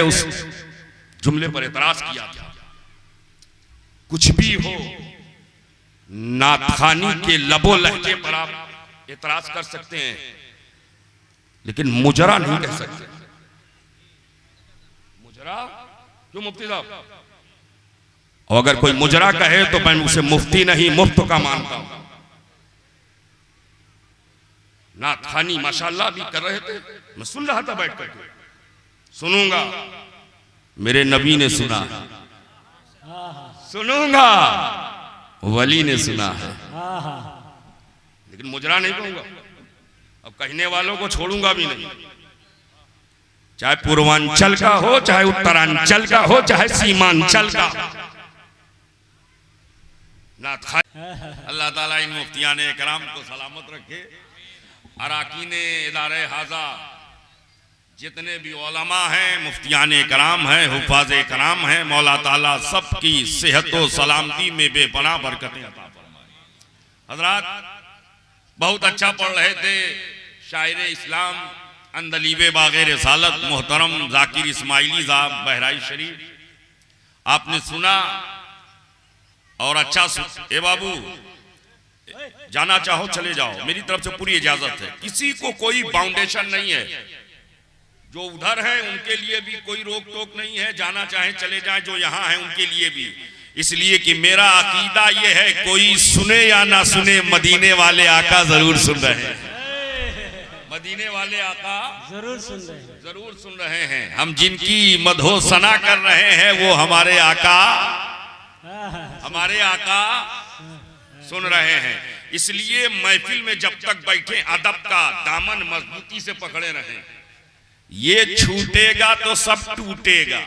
उस जुमले पर एतराज किया था, कुछ भी हो नाथखानी के लबो लहजे पर आप एतराज कर सकते हैं, लेकिन मुजरा नहीं कह सकते। मुजरा क्यों मुफ्ती साहब? और अगर कोई मुजरा कहे तो मैं उसे मुफ्ती नहीं मुफ्त का मानता हूं। नाथखानी माशाल्लाह भी कर रहे थे, मैं सुन रहा था बैठ करके, सुनूंगा। मेरे नबी ने सुना, सुनूंगा, वली ने सुना है, लेकिन मुजरा नहीं कहूंगा। अब कहने वालों को छोड़ूंगा भी नहीं, चाहे पूर्वांचल का हो, चाहे उत्तरांचल का हो, चाहे सीमांचल का। अल्लाह ताला इन मुफ्तियान इकराम को सलामत रखे। अराकीन इदारे हाजा जितने भी उलमा हैं, मुफ्तियान इकराम हैं, हुफ़ाज़ इकराम हैं, मौला ताला सबकी सेहत व सलामती में बेपनाह बरकतें अता फरमाए। हज़रात बहुत अच्छा पढ़ रहे थे शायर इस्लाम अंदलीबे बाग़े रिसालत मोहतरम ज़ाकिर इस्माइली साहब बहराइच शरीफ। आपने सुना और अच्छा ए बाबू जाना चाहो चले जाओ, मेरी तरफ से पूरी इजाजत है, किसी को कोई बाउंडेशन नहीं है। जो उधर है उनके लिए भी कोई रोक टोक नहीं है, जाना चाहे चले जाएं, जो यहाँ है उनके लिए भी। इसलिए कि मेरा अकीदा ये है, कोई सुने या ना सुने, मदीने वाले आका जरूर सुन रहे हैं। मदीने वाले आका जरूर सुन रहे हैं, जरूर सुन रहे हैं। हम जिनकी मदहो सना कर रहे हैं वो हमारे आका सुन रहे हैं। इसलिए महफिल में जब तक बैठे अदब का दामन मजबूती से पकड़े रहें। ये छूटेगा तो सब टूटेगा,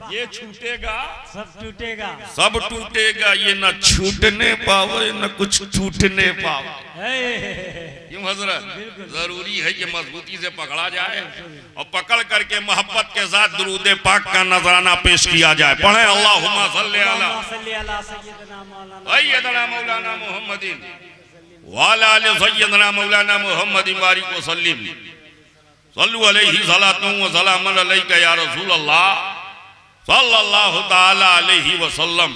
ये छूटेगा सब टूटेगा, सब टूटेगा। ये न छूटने पावे न कुछ टूटने पावे। क्यों हजरत? जरूरी है कि मजबूती से पकड़ा जाए और पकड़ करके मोहब्बत के साथ दुरूद पाक का नजराना पेश किया जाए। पढ़े अल्लाहुम्मा सल्ली अला सय्यदना मौलाना मुहम्मदिन व अला आलि सय्यदना मौलाना मुहम्मदिन बारिक व सल्लिम सल्लु अलैहि सलातु व सलामुन अलैका या रसूल अल्लाह सल्लल्लाहु ताला अलैहि वसल्लम।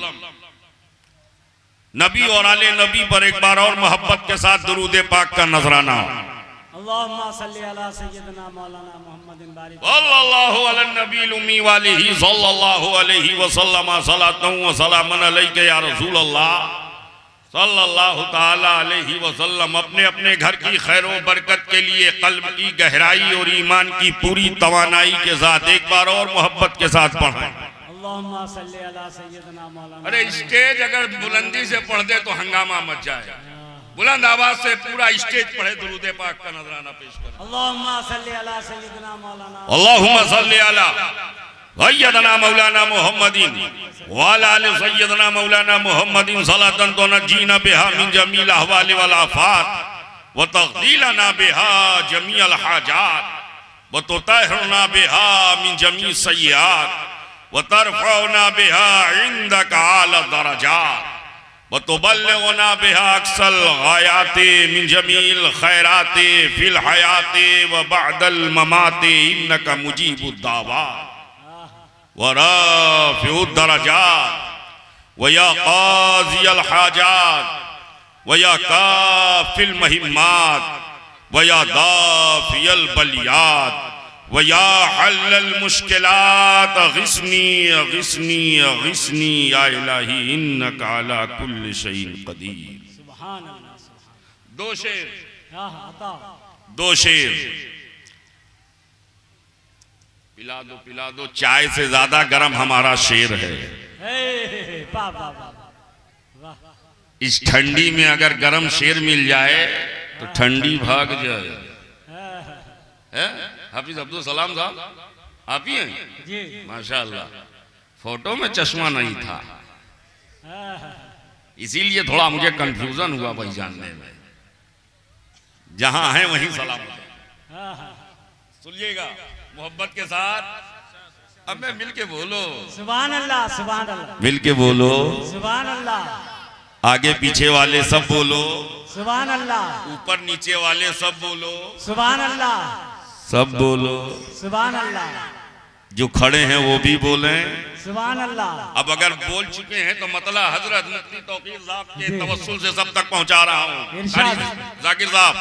नबी और आले नबी पर एक बार और मोहब्बत के साथ दुरूद पाक का नजराना। अल्लाहुम्मा सल्ली अला सय्यदना मौलाना मुहम्मदिन बारिक सल्लल्लाहु अला नबील उम्मी वालिही सल्लल्लाहु अलैहि वसल्लम सलातु व सलामुन अलैका या रसूल अल्लाह सल्लल्लाहु ताला अलैहि वसल्लम। अपने अपने घर की खैर व बरकत के लिए कल्ब की गहराई और ईमान की पूरी तवानाई के साथ एक बार और मोहब्बत के साथ पढ़ें। अल्लाहुम्मा सल्ली अला सय्यदना मौलाना। अरे स्टेज अगर बुलंदी से पढ़ दे तो हंगामा मच जाए, बुलंद आवाज से पूरा स्टेज पढ़े, दुरूद पाक का नजराना पेश करें। अल्लाहुम्मा सल्ली अला सय्यदना मौलाना, अल्लाहुम्मा सल्ली अला सय्यदना मौलाना मुहम्मदिन व अला आलि सय्यदना मौलाना मुहम्मदिन सलातन तुनज्जीना बिहा मिन जमील अहवाल वल आफात व तग़दीलना बिहा जमीअल हाजात व तुतहिरना बिहा मिन जमी सय्यात व तरफ़उना बिहा इंदका आला दरजात व तुबल्लिगुना बिहा अक्सल गायाति मिन जमील खैराति फिल हयाति व बअदल ममाति इन्नका मुजीबुद दावात व राफ़िउद दरजात व या क़ाज़ियल हाजात व या काफ़िल महिम्मात व या दाफ़ियल बलियात व या हल्लल मुश्किलात ग़िस्नी ग़िस्नी ग़िस्नी या इलाही इन्नका अला कुल्लि शैइन क़दीर। सुभान अल्लाह। दो शेर पिला दो, चाय से ज्यादा गर्म हमारा शेर है। इस ठंडी में अगर गर्म शेर मिल जाए तो ठंडी भाग जाए। हाफिज अब्दुल सलाम साहब आप ही हैं जी? माशाअल्लाह। फोटो में चश्मा नहीं था, इसीलिए थोड़ा मुझे कंफ्यूजन हुआ भाई जानने में। जहां है वहीं सलाम। सुनिएगा मोहब्बत के साथ। अब मैं मिल के बोलो सुभान अल्लाह, सुभान अल्लाह, मिल के बोलो सुभान अल्लाह। आगे पीछे वाले सब बोलो सुभान अल्लाह, ऊपर नीचे वाले सब बोलो सुभान अल्लाह, सब बोलो सुभान अल्लाह। जो खड़े हैं वो भी बोले सुभान अल्लाह। अब अगर बोल चुके हैं तो मतलब हजरत मुफ्ती तौकीर साहब के तवस्सुल से सब तक पहुंचा रहा हूँ। जाकिर साहब,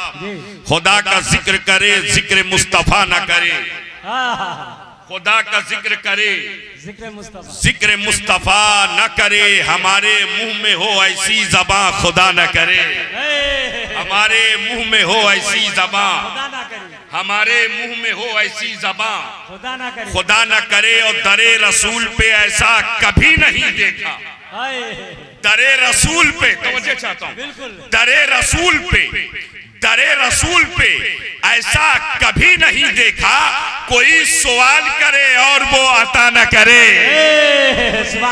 खुदा का जिक्र करे जिक्र मुस्तफा न करे, खुदा का जिक्र करे जिक्र मुस्तफा न करे, हमारे मुंह में हो ऐसी ज़बां खुदा न करे, हमारे मुंह में हो ऐसी ज़बां, हमारे मुंह में हो ऐसी ज़बां खुदा न करे। और दरे रसूल पे ऐसा कभी नहीं देखा, दरे रसूल पे तवज्जो चाहता हूँ, दरे रसूल पे ऐसा कभी नहीं देखा, कोई सवाल करे और वो अता न करे,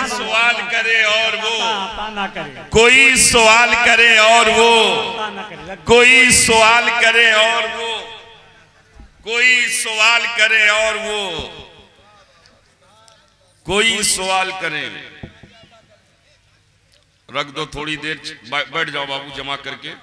सवाल करे और वो, कोई सवाल करे और वो, कोई सवाल करे और वो, कोई सवाल करे और वो, कोई सवाल करे। रख दो थोड़ी देर, बैठ जाओ बाबू, जमा करके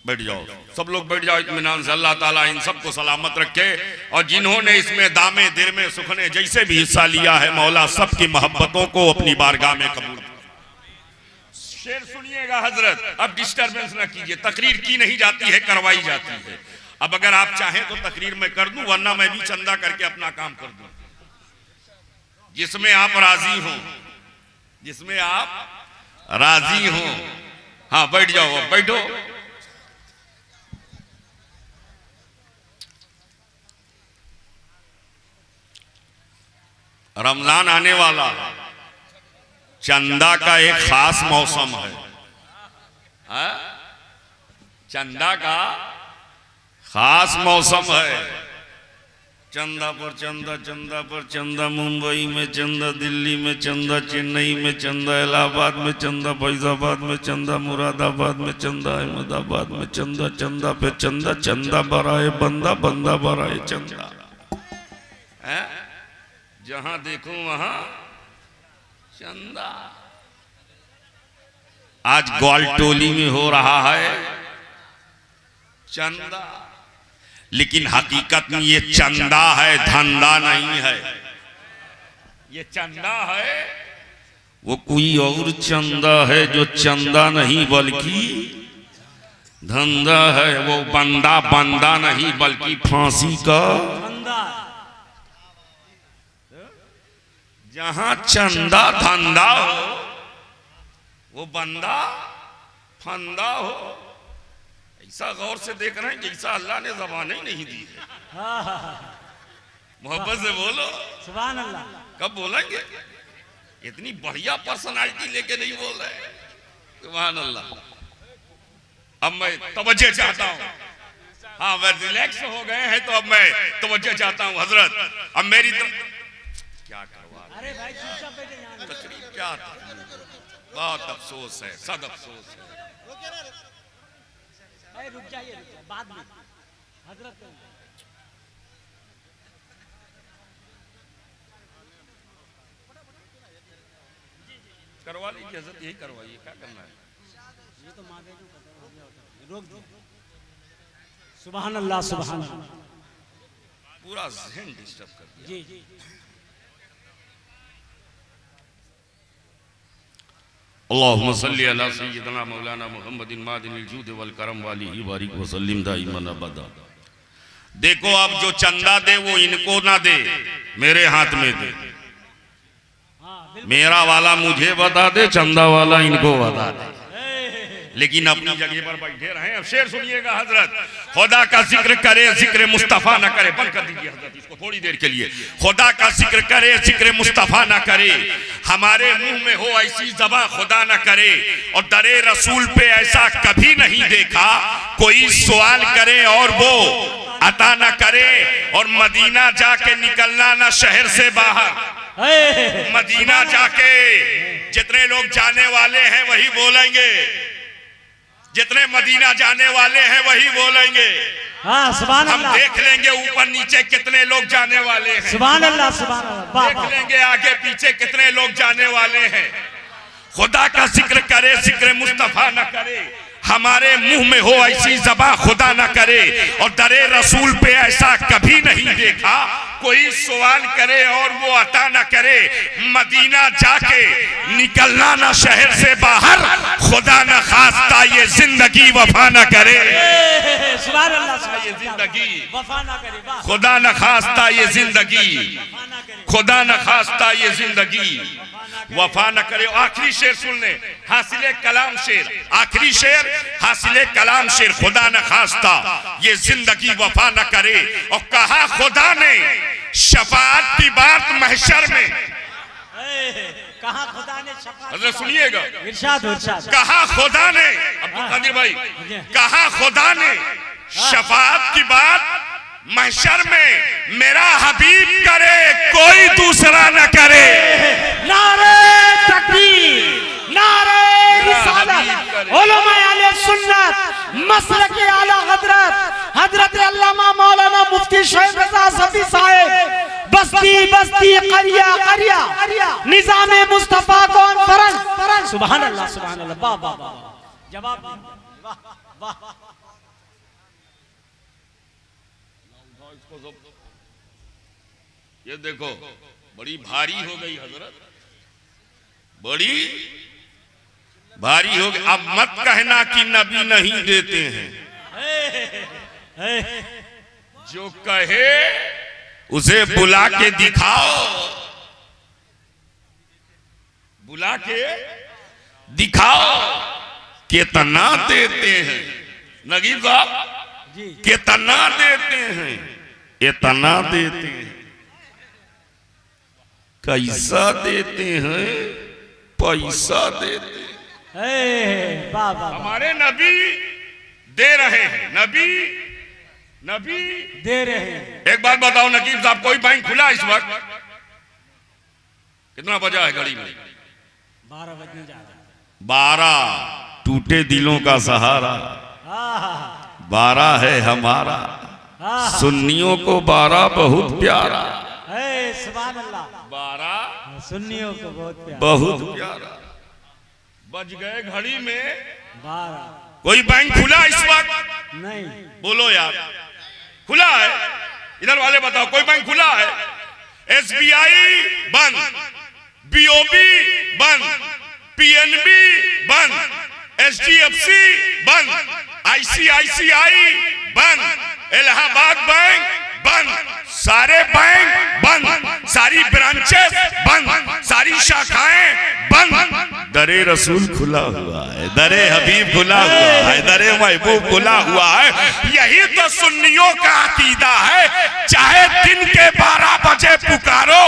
बैठ जाओ, सब लोग बैठ जाओ इत्मीनान से। अल्लाह ताला इन सबको सलामत रखे और जिन्होंने इसमें दामे दिरमे सुखने जैसे भी हिस्सा लिया है, मौला सबकी मोहब्बतों को अपनी बारगाह में कबूल। शेर सुनिएगा हजरत, अब डिस्टरबेंस ना कीजिए, तकरीर की नहीं जाती है, करवाई जाती है। अब अगर आप चाहें तो तकरीर में कर दूं, वरना मैं भी चंदा करके अपना काम कर दूं, जिसमें आप राजी हो, जिसमें आप राजी हो। हाँ बैठ जाओ, अब बैठो। रमजान आने वाला, चंदा का एक खास मौसम है, चंदा का खास मौसम है। चंदा पर चंदा, चंदा पर चंदा, मुंबई में चंदा, दिल्ली में चंदा, चेन्नई में चंदा, इलाहाबाद में चंदा, फैजाबाद में चंदा, मुरादाबाद में चंदा, अहमदाबाद में चंदा, चंदा पे चंदा, चंदा बराए बंदा, बंदा बराए चंदा। जहां देखो वहां चंदा। आज ग्वालटोली में हो रहा है चंदा, लेकिन हकीकत में ये चंदा है, धंधा नहीं है। ये चंदा है, वो कोई और चंदा है जो चंदा नहीं बल्कि धंधा है। वो बंदा बंदा नहीं बल्कि फांसी का। जहां चंदा धंधा हो, वो बंदा फंदा हो। ऐसा गौर से देख रहे हैं जैसा अल्लाह ने ज़बान ही नहीं दी है। मोहब्बत से बोलो सुभान अल्लाह। कब बोलेंगे? इतनी बढ़िया पर्सनालिटी लेके नहीं बोल रहे। सुभान अल्लाह। अब मैं तवज्जो चाहता हूँ। हाँ मैं रिलैक्स हो गए हैं तो अब मैं तवज्जो चाहता हूँ हजरत। अब मेरी क्या करवा, अरे भाई चुपचाप बैठे यहाँ। तकरीब क्या था, बहुत अफसोस है, सद अफसोस है। रुक जाइए, बाद में हजरत करवा लीजिए हजरत, यही करवाइए, क्या करना है। ये तो मांगे जो रोक दो। सुभान अल्लाह, सुभान अल्लाह। पूरा ज़हन डिस्टर्ब कर दिया। जी जी। अल्लाहुम्मा सल्ली अला सय्यिदना मौलाना मुहम्मदिन मादिनिल जूद वल करम वालिही बारिक व सल्लिम दाइमन अबदा। देखो अब जो चंदा दे वो इनको ना दे, मेरे हाथ में दे। मेरा वाला मुझे बता दे, चंदा वाला इनको बता दे, लेकिन अपनी जगह पर बैठे रहे। अब शेर सुनिएगा हजरत, खुदा का जिक्र करे जिक्र मुस्तफा ना करे। बंद कर दीजिए हजरत इसको थोड़ी देर के लिए। खुदा का जिक्र करे जिक्र मुस्तफा ना करे, हमारे मुंह में हो ऐसी ज़बां खुदा ना करे। और दरे रसूल पे ऐसा कभी नहीं देखा, कोई सवाल करे और वो अता ना करे। और मदीना जाके निकलना ना शहर से बाहर। मदीना जाके जितने लोग जाने वाले हैं वही बोलेंगे, जितने मदीना जाने वाले हैं वही बोलेंगे। हाँ सुभान हम अल्लाह। देख लेंगे ऊपर नीचे कितने लोग जाने वाले हैं। सुभान अल्लाह, सुभान अल्लाह। देख लेंगे आगे पीछे कितने लोग जाने वाले हैं। खुदा का जिक्र करे जिक्र मुस्तफा न करे, हमारे मुंह में हो ऐसी ज़बां खुदा न करे, और दरे रसूल पे ऐसा कभी नहीं देखा कोई सवाल करे और वो अता न करे। मदीना जाके निकलना ना शहर से बाहर, खुदा न खास्ता ये जिंदगी वफा न करे। सुभान अल्लाह, ये जिंदगी वफा ना करे, वाह। खुदा न खास्ता ये जिंदगी, खुदा न खास्ता ये जिंदगी वफा न करे। आखिरी शेर सुन ले, हासिले कलाम शेर, आखिरी शेर हासिले कलाम शेर, खुदा न खास्ता ये जिंदगी वफा न करे। और कहा खुदा ने शफाअत की बात महशर में, कहा खुदा ने शफाअत, सुनिएगा इरशाद इरशाद, कहा खुदा ने, अब्दुल कादिर भाई, कहा खुदा ने शफाअत की बात महशर में, मेरा हबीब करे कोई दूसरा न करे। नारे तकबीर, नारे रिसालत, उलमाए अहले सुन्नत, मसलक आला हजरत हजरत अल्लामा मौलाना मुफ्ती शहीद रजा सफी साहब, बस्ती बस्ती करिया करिया, निजामे मुस्तफा कॉन्फ्रेंस। सुभान अल्लाह, सुभान अल्लाह, वाह वाह वाह, जवाब वाह वाह। ये देखो बड़ी भारी हो गई हजरत, बड़ी भारी हो गई। अब मत कहना कि नबी नहीं देते हैं, जो कहे उसे बुला के दिखाओ, बुला के दिखाओ कितना देते हैं। नगीब साहब कितना देते हैं, इतना देते हैं, कैसा देते हैं, पैसा देते हैं। हमारे नबी दे रहे हैं, नबी नबी दे रहे हैं। एक बात बताओ नकीब साहब, कोई बैंक खुला इस वक्त? कितना बजा है घड़ी में? 12 बजने जा रहा है। 12 टूटे दिलों का सहारा, 12 है हमारा, सुन्नियों को 12 बहुत प्यारा। सुभान अल्लाह, 12 सुन्नियों को बहुत प्यारा। बज गए घड़ी में 12। कोई बैंक खुला इस वक्त? नहीं। बोलो यार, खुला है? इधर वाले बताओ, कोई बैंक खुला है? SBI बंद, BOB बंद, PNB बंद, HDFC बंद, ICICI बंद, इलाहाबाद बैंक बंद, सारे बैंक बंद, सारी ब्रांचेस बंद, सारी शाखाएं बंद। दरे रसूल खुला हुआ है, दरे हबीब खुला हुआ है, दरे महबूब खुला हुआ है। यही तो सुन्नियों का अकीदा है, चाहे दिन के 12 बजे पुकारो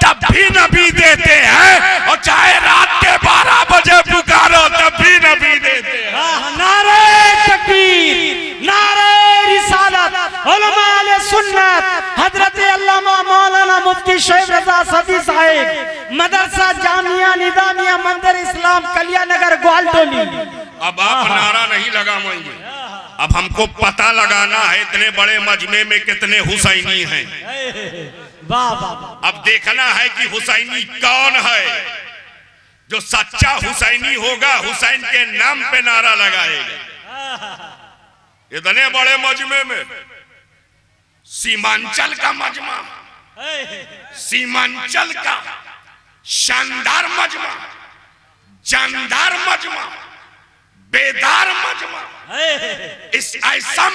तब भी नबी देते हैं, और चाहे रात के 12 बजे पुकारो तब भी नबी देते हैं। नारे तकबीर, नारे रिसालत, उलमाए अहले सुन्नत, हजरत अल्लामा मौलाना मुफ्ती शहीद रजा सफी साहब, मदरसा जामिया निजामिया मंदिर इस्लाम कलियानगर ग्वालटोली। अब आप नारा नहीं लगाएंगे, अब हमको पता लगाना है इतने बड़े मजमे में कितने हुसैनी हैं। वाह वाह। अब देखना है कि हुसैनी कौन है, जो सच्चा हुसैनी होगा हुसैन के नाम पे नारा लगाएगा। इतने बड़े मजमे में, सीमांचल का मजमा, सीमांचल का शानदार मजमा, जानदार मजमा, बेदार मजमा, इस ऐसा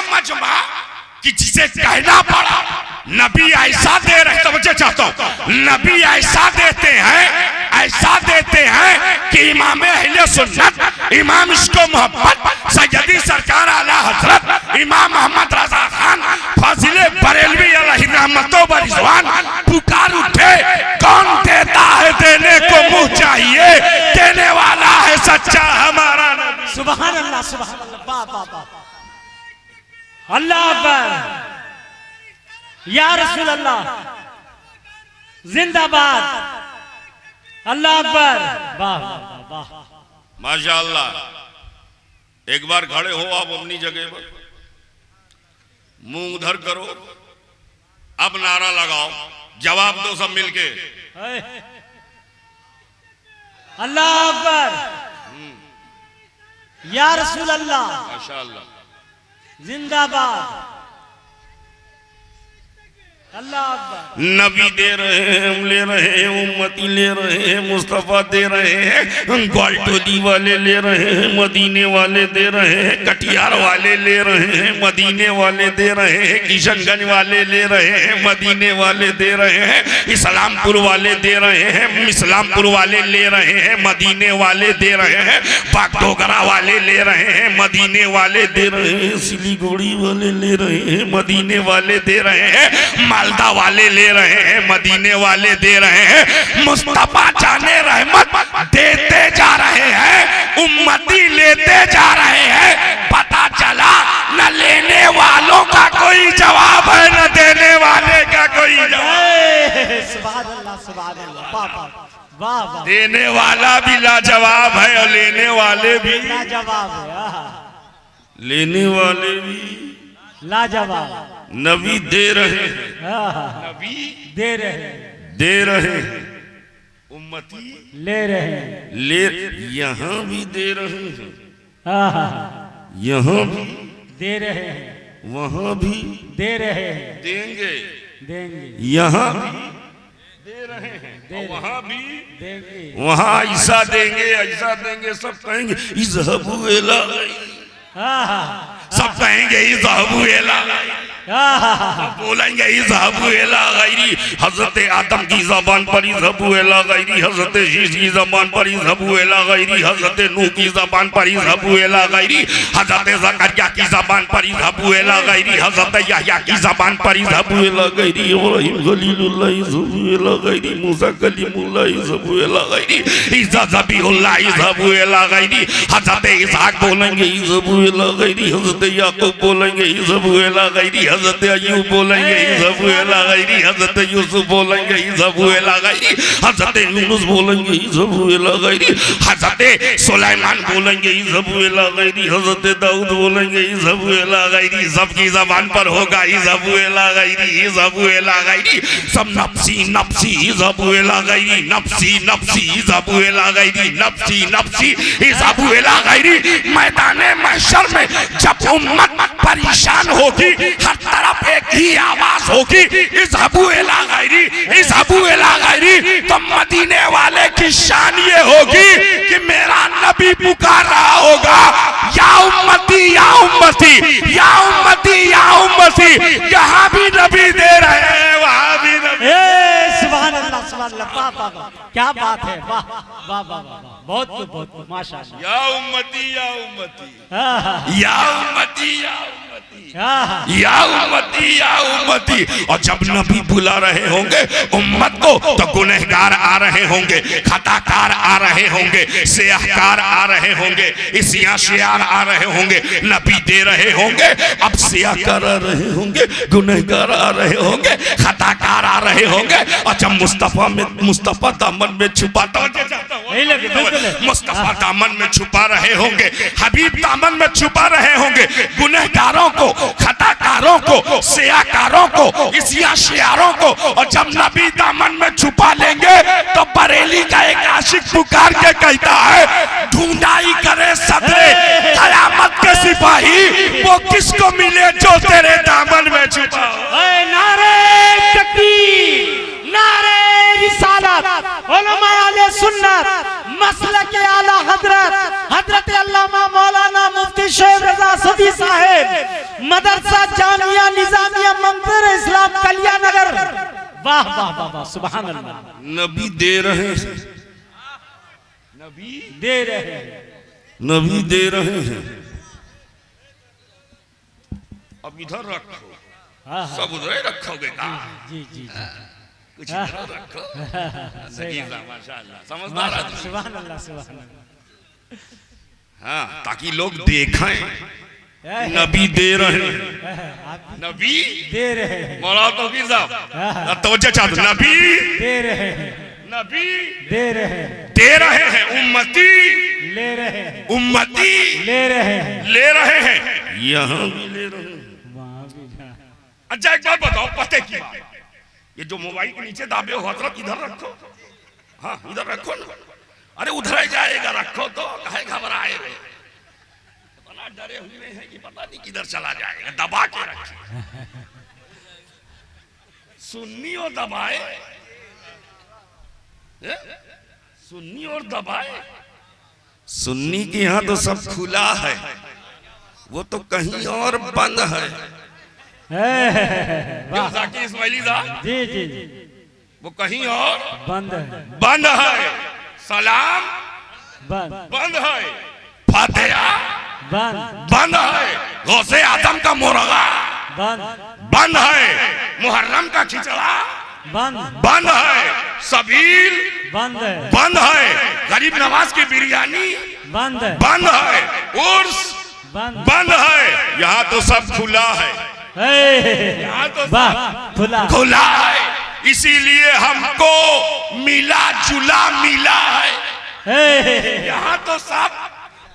मजमा कि जिसे कहना पड़ा नबी ऐसा दे रहे, समझे चाहता हूं, नबी ऐसा देते हैं कि इमाम अहले सुन्नत, इमाम इश्क़ो मोहब्बत सैयदी सरकार आला हजरत इमाम मोहम्मद रजा खान फाजिले बरेलवी अलैहि रहमतो व रिज़वान पुकार उठे, कौन देता है देने को मुंह चाहिए, देने वाला है सच्चा हमारा नबी। सुभान अल्लाह, सुभान अल्लाह, वाह वाह वाह, अल्लाह अकबर, या रसूल अल्लाह जिंदाबाद, अल्लाह अकबर, वाह वाह वाह, माशाअल्लाह। एक बार खड़े हो आप अपनी जगह पर, मुंह उधर करो, अब नारा लगाओ, जवाब दो सब मिलके। अल्लाह अकबर, या रसूल अल्लाह माशाअल्लाह। जिंदाबाद। अल्लाह अकबर। नबी दे रहे हैं, हम ले रहे हैं, उम्मती ले रहे हैं, मुस्तफ़ा दे रहे हैं, ग्वालटोली वाले ले रहे हैं, मदीने वाले दे रहे हैं, कटिहार वाले ले रहे हैं, मदीने वाले दे रहे हैं, किशनगंज वाले ले रहे हैं, मदीने वाले दे रहे हैं, इस्लामपुर वाले दे रहे हैं, इस्लामपुर वाले ले रहे हैं, मदीने वाले दे रहे हैं, बागडोगरा वाले ले रहे हैं, मदीने वाले दे रहे हैं, सिलीगुड़ी वाले ले रहे हैं, मदीने वाले दे रहे हैं, मालदा वाले ले रहे हैं, मदीने वाले दे रहे हैं। मुस्तफा जाने रहमत देते जा रहे हैं, उम्मती लेते जा रहे हैं। पता चला न लेने वालों का कोई जवाब है, न देने वाले का कोई जवाब। सुभान अल्लाह, सुभान अल्लाह। वाह वाह। देने वाला भी लाजवाब है और लेने वाले भी लाजवाब है। लेने वाले भी लाजवाब। नबी दे रहे हैं, नबी दे रहे हैं, उम्मती ले रहे हैं, ले यहाँ भी दे रहे हैं, यहाँ भी दे रहे हैं, वहाँ भी दे रहे हैं, देंगे, देंगे, यहाँ भी दे रहे हैं, और वहाँ भी देंगे, वहाँ ऐसा देंगे, ऐसा देंगे, सब कहेंगे इज़हबू इला, सब कहेंगे इज़हबू इला, सब बोलेंगे इज़हबू इला गैरी। हज़रत आदम की ज़बान पर इज़हबू इला गैरी, हज़रत शीश की ज़बान पर इज़हबू इला गैरी, हज़रत नूह की ज़बान पर इज़हबू इला गैरी, हज़रत ज़करिया की ज़बान पर इज़हबू इला गैरी, हज़रत यहया की ज़बान पर इज़हबू इला गैरी, इब्राहीम खलीलुल्लाह इज़हबू इला गैरी, मूसा कलीमुल्लाह इज़हबू इला गैरी, ईसा ज़बीहुल्लाह इज़हबू इला गैरी, हज़रत इसहाक बोलेंगे इज़हबू इला गैरी, हज़रत याकूब बोलेंगे इज़हबू इला गैरी, हज़रत अय्यूब बोलेंगे इज़हबू इला गैरी, हज़रत यूसुफ बोलेंगे इज़हबू इला गैरी, हज़रत यूनुस बोलेंगे इज़हबू इला गैरी, हज़रत सुलेमान बोलेंगे इज़हबू इला गैरी, हज़रत दाऊद बोलेंगे इज़हबू इला गैरी। सबकी ज़बान पर होगा इज़हबू इला गैरी, इज़हबू इला गैरी। सब नफ्सी नफ्सी इज़हबू इला गैरी, नफ्सी नफ्सी इज़हबू इला गैरी, नफ्सी नफ्सी इज़हबू इला गैरी। मैदाने महशर में जब उम्मत परेशान होगी, हर तरफ एक ही आवाज होगी इज़हबू इला गैरी, इज़हबू इला गैरी। तो मदीने वाले की शान ये होगी कि मेरा नबी पुकार रहा होगा, या उम्मती या उम्मती, या उम्मती या उम्मती। यहाँ भी नबी दे रहे हैं, वहाँ भी नबी। सुभान अल्लाह, सुभान अल्लाह। वाह वाह वाह, क्या बात है। वाह वाह वाह वाह, बहुत बहुत माशाअल्लाह। या उम्मती या उम्मती, या उम्मती या उम्मती, या उम्मती या उम्मती। और जब नबी बुला रहे होंगे उम्मत को, तो गुनहगार आ रहे होंगे, खताकार आ रहे होंगे, सियाहकार आ रहे होंगे, इसिया शियार आ रहे होंगे। नबी दे रहे होंगे, अब सियाहकार आ रहे होंगे, गुनहगार आ रहे होंगे, खताकार आ रहे होंगे। और जब मुस्तफा दामन में छुपाता, मुस्तफा दामन में छुपा रहे होंगे, हबीब दामन में छुपा रहे होंगे, गुनहगारों को, खताकारों को, सियाकारों को, इसिया शियारों को। और जब नबी दामन में छुपा लेंगे, तो बरेली का एक आशिक पुकार के कहता है, ढूंढाई करे सदरे कयामत के सिपाही, वो किसको मिले जो तेरे दामन में छुपा हो। नारे तकबीर, नारे रिसालत, उलमाए आले सुन्नत, मसलक आला हजरत, हजरत अल्लामा मौलाना मुफ्ती शोएब रजा सदी साहेब, मदरसा जामिया निजामिया मंदिर इस्लाम कलियानगर। वाह वाह वाह वाह, सुभान अल्लाह। नबी दे रहे हैं, नबी दे रहे हैं, नबी दे रहे हैं। अब इधर रखो, सब उधर रखोगे का? जी जी जी, कुछ इधर रखो। माशाअल्लाह, समझदार आदमी। सुभान अल्लाह, सुभान अल्लाह। हाँ, ताकि लोग देखें नबी दे रहे हैं, नबी दे रहे हैं, मौला तौकीर साहब तवज्जो चाहते, नबी दे रहे हैं, नबी दे रहे हैं, दे रहे हैं, उम्मती ले रहे हैं, उम्मती ले रहे हैं, ले रहे हैं, यहाँ भी ले रहे हैं। वहाँ भी। अच्छा एक बात बताओ, पते की बात, ये जो मोबाइल के नीचे दाबे हो हजरत, इधर रखो। हाँ इधर रखो ना, अरे उधर ही जाएगा, रखो तो, काहे घबराए। डरे हुए हैं कि पता नहीं किधर चला जाएगा, दबा के रखे। सुन्नी और दबाए, सुन्नी और दबाए। सुन्नी के यहाँ तो सब खुला है, वो तो कहीं और बंद है। जाकिर इस्माइली साहब जी जी वो कहीं और बंद है, बंद है। सलाम बंद है, फातिहा बंद है, गौसे आजम का मुर्गा बंद है, मुहर्रम का खिचड़ा बंद है, सबील बंद है, गरीब नवाज की बिरयानी बंद है, उर्स बंद है। यहाँ तो सब खुला है, यहाँ तो सब खुला है। इसीलिए हमको मिला जुला मिला है, यहाँ तो सब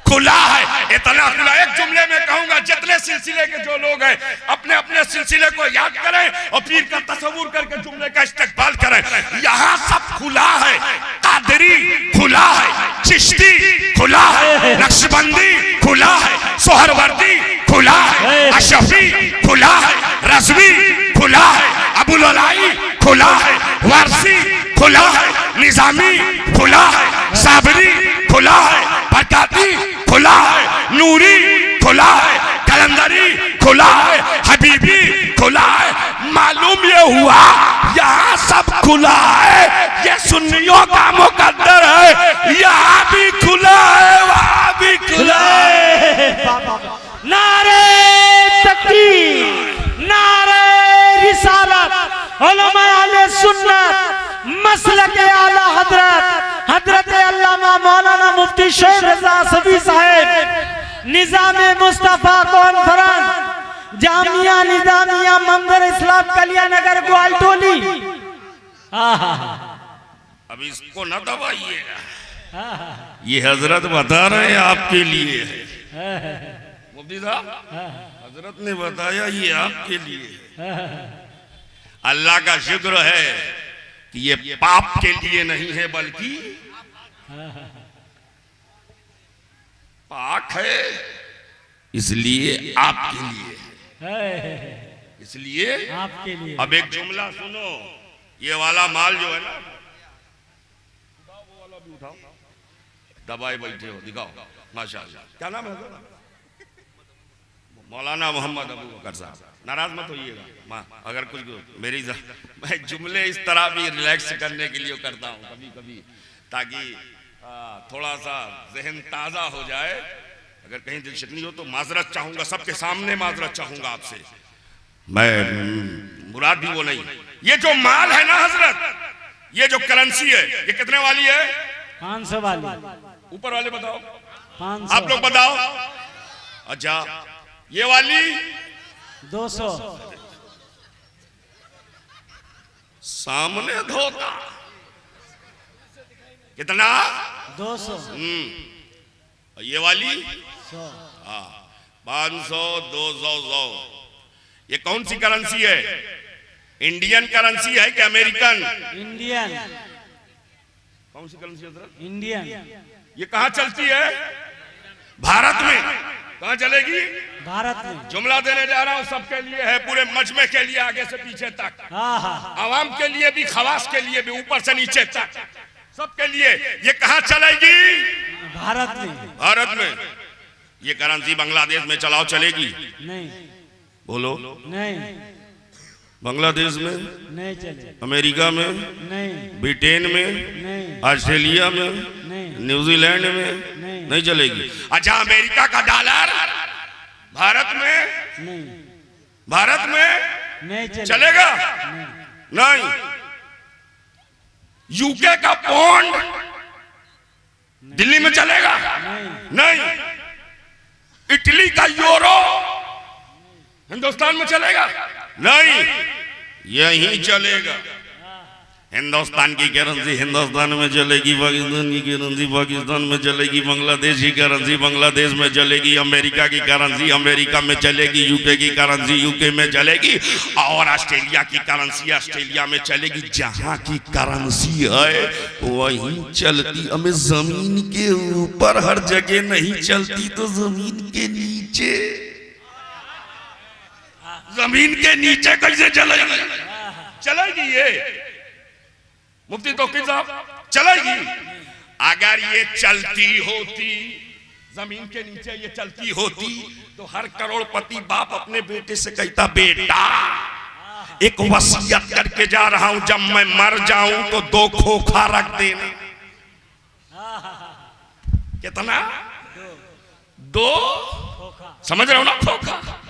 खुला है। इतना खुला, एक जुमले में कहूंगा, जितने सिलसिले के जो लोग हैं अपने अपने सिलसिले को याद करें और पीर का तस्वुर करके जुमले का इस्तेकबाल करें। यहाँ सब खुला है, कादरी खुला है, चिश्ती खुला है, नक्शबंदी खुला है, सोहरवर्दी खुला है, अशफी खुला है, रज़वी खुला है, अबुल अलाई खुला है, वारसी खुला है, निजामी खुला है, साबरी खुला है, बरकाती खुला है, नूरी खुला है, कलंदरी खुला है, हबीबी खुला है। मालूम ये हुआ यहाँ सब खुला है, ये सुन्नियों का मुकद्दर है, यहाँ भी खुला है, वहाँ भी खुला है। नारे तकबीर, नारे रिसालत, उलमाए अहले सुन्नत, मसलक आला हजरत अल्लामा मौलाना मुफ्ती शेख रजा सफी साहब, निजाम मुस्तफा कॉन्फ्रेंस, जामिया निजामिया मंदिर इस्लाम कलियानगर ग्वालटोली। अब इसको न दबाइएगा, ये हजरत बता रहे हैं आपके लिए है। मुफ्ती साहब हजरत ने बताया ये आपके लिए। अल्लाह का शुक्र है कि ये पाप के लिए नहीं है, बल्कि पाक है, इसलिए आपके लिए, इसलिए आपके लिए। अब एक जुमला सुनो, ये वाला माल जो है ना, वो वाला भी उठाओ, दबाए बैठे हो, दिखाओ, माशाअल्लाह। क्या नाम है? मौलाना मोहम्मद अबू बकर साहब। नाराज मत होइएगा माँ, अगर कुछ मेरी मैं जुमले इस तरह भी रिलैक्स करने के लिए करता हूँ कभी कभी, ताकि थोड़ा सा जहन ताज़ा हो जाए। अगर कहीं दिलशक्नी हो तो माजरत चाहूँगा, सबके सामने माजरत चाहूँगा आपसे। मैं मुराद भी वो नहीं, ये जो माल है ना हजरत, ये जो करेंसी है, ये कितने वाली है? 500 वाली। ऊपर वाले बताओ, 500। आप लोग बताओ। अच्छा, ये वाली 200। सामने धोखा कितना? 200। ये वाली 100। 500, 200, 100। ये कौन सी करेंसी है? इंडियन करेंसी है कि अमेरिकन? इंडियन। कौन सी करेंसी है? इंडियन। ये कहाँ चलती है? भारत में। कहाँ चलेगी? भारत में। जुमला देने जा रहा हूँ, सबके लिए है, पूरे मजमे के लिए, आगे से पीछे तक, आवाम के लिए भी, खवास के लिए भी, ऊपर से नीचे तक, सबके लिए। ये कहाँ चलेगी? भारत में। भारत में। ये करेंसी बांग्लादेश में चलाओ, चलेगी? नहीं। बोलो। नहीं। बांग्लादेश में नहीं चले। अमेरिका में नहीं। ब्रिटेन में नहीं। ऑस्ट्रेलिया में नहीं। न्यूजीलैंड में नहीं चलेगी। अच्छा, अमेरिका का डॉलर भारत में नहीं। भारत में नहीं चलेगा? नहीं। यूके का पौंड दिल्ली में चलेगा? नहीं। इटली का यूरो हिंदुस्तान में चलेगा? नहीं। यहीं चलेगा। हिंदुस्तान की करेंसी हिंदुस्तान में चलेगी, पाकिस्तान की करेंसी पाकिस्तान में चलेगी, बांग्लादेश की करेंसी बांग्लादेश में चलेगी, अमेरिका की करेंसी अमेरिका में चलेगी, यूके की करेंसी यूके में चलेगी, और ऑस्ट्रेलिया की करेंसी ऑस्ट्रेलिया में चलेगी। जहाँ की करेंसी है वहीं चलती। हमें जमीन के ऊपर हर जगह नहीं चलती, तो जमीन के नीचे नीचे, जमीन के नीचे कैसे चलेगी? चलेगी ये मुफ्ती तौकीर साहब, चलेगी? अगर ये चलती होती, जमीन के नीचे ये चलती होती, तो हर करोड़पति बाप अपने बेटे से कहता, बेटा एक वसीयत करके जा रहा हूं, जब मैं मर जाऊं तो 2 खोखा रख देना। कितना? 2 समझ रहे हो ना? खोखा।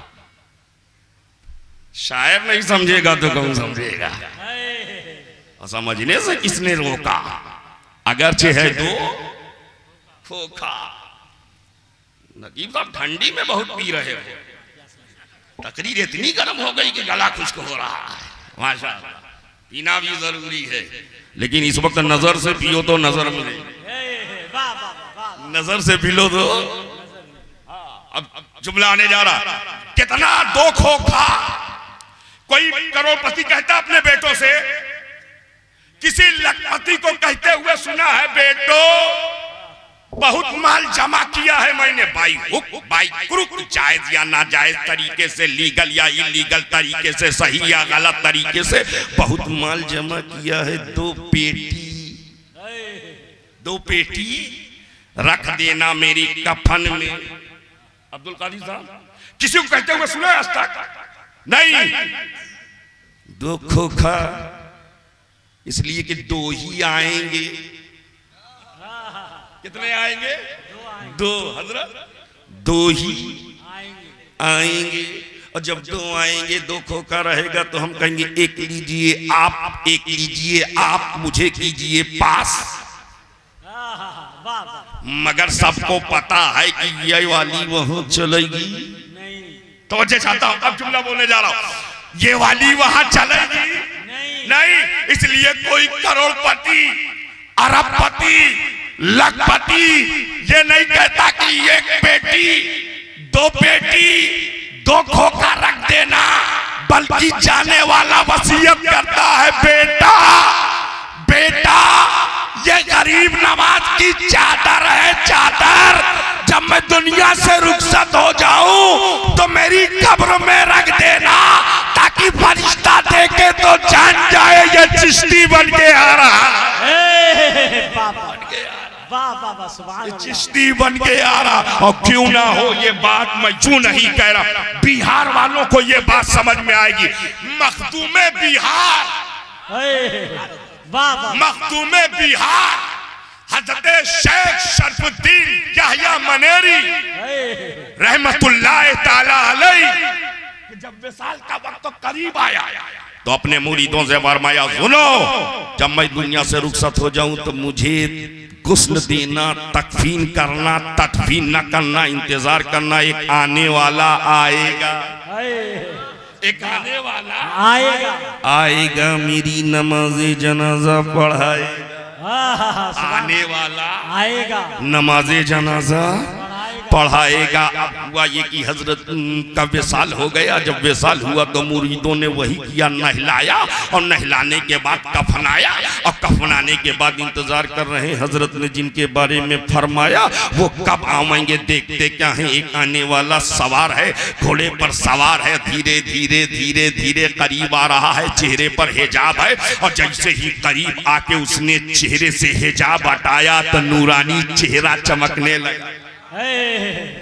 शायर नहीं समझेगा तो कौन समझेगा? और समझने से किसने रोका? अगरचे है 2 खोखा। नकीब साहब ठंडी में बहुत पी रहे हो, तकरीर इतनी गर्म हो गई कि गला खुश्क हो रहा है। माशाअल्लाह, पीना भी जरूरी है, लेकिन इस वक्त नजर से पियो तो नजर मिले, नजर से पी लो तो। अब जुमला आने जा रहा, कितना 2 खोखा। कोई करोड़पति कहता अपने बेटों से, किसी लखपति को कहते हुए सुना है, बेटो बहुत माल जमा किया है मैंने, बाई हुक बाई क्रुक, जायज या नाजायज तरीके से, लीगल या इलीगल तरीके से, सही या गलत तरीके से बहुत माल जमा किया है। 2 पेटी रख देना मेरी कफन में। अब्दुल कादिर साहब किसी को कहते हुए सुना आज तक? नहीं। 2 खोखा इसलिए कि 2 ही आएंगे। कितने आएंगे? 2 हजरत, 2 ही आएंगे। और जब 2 आएंगे, 2 खोखा रहेगा तो हम कहेंगे 1 लीजिए आप, 1 लीजिए आप, मुझे कीजिए पास। मगर सबको पता है कि ये वाली वहां चलेगी। तो वजह चाहता हूं, अब जुमला बोलने जा रहा हूं, ये वाली वहां चलेगी नहीं। इसलिए कोई करोड़पति, अरबपति, लखपति ये नहीं कहता कि 1 पेटी 2 पेटी 2 खोखा रख देना, बल्कि जाने वाला वसीयत करता है, बेटा ये गरीब नवाज की चादर है, चादर। जब मैं दुनिया से रुखसत हो जाऊं तो मेरी कब्र में रख देना, ताकि फरिश्ता देखे तो जान जाए ये चिश्ती बन के आ रहा है। चिश्ती बन के आ रहा। और क्यों ना हो ये बात, मैं क्यों नहीं कह रहा, बिहार वालों को ये बात समझ में आएगी। मखदूमे बिहार, मखदूमे बिहार हजरत शेख शरफुद्दीन याह्या मनेरी रहमतुल्लाह ताला अलैह, जब विसाल का वक्त करीब आया तो अपने मुरीदों से फरमाया, सुनो जब मैं दुनिया से रुखसत हो जाऊं तो मुझे गुस्ल देना, तकफीन करना, तदफीन न करना, इंतजार करना, एक आने वाला आएगा, एक आने वाला आएगा मेरी नमाज़े जनाजा पढ़ाएगा। आने वाला आएगा, नमाज़े जनाजा पढ़ाएगा। अब हुआ ये कि हजरत का विसाल हो गया। जब विसाल हुआ तो मुरीदों ने वही किया, नहलाया और नहलाने के बाद कफनाया, और कफनाने के बाद इंतजार कर रहे हैं हजरत ने जिनके बारे में फरमाया वो कब आएंगे। देखते क्या है, एक आने वाला सवार है, घोड़े पर सवार है, धीरे धीरे धीरे धीरे करीब आ रहा है, चेहरे पर हिजाब है, और जैसे ही करीब आके उसने चेहरे से हिजाब हटाया तो नूरानी चेहरा चमकने लगा।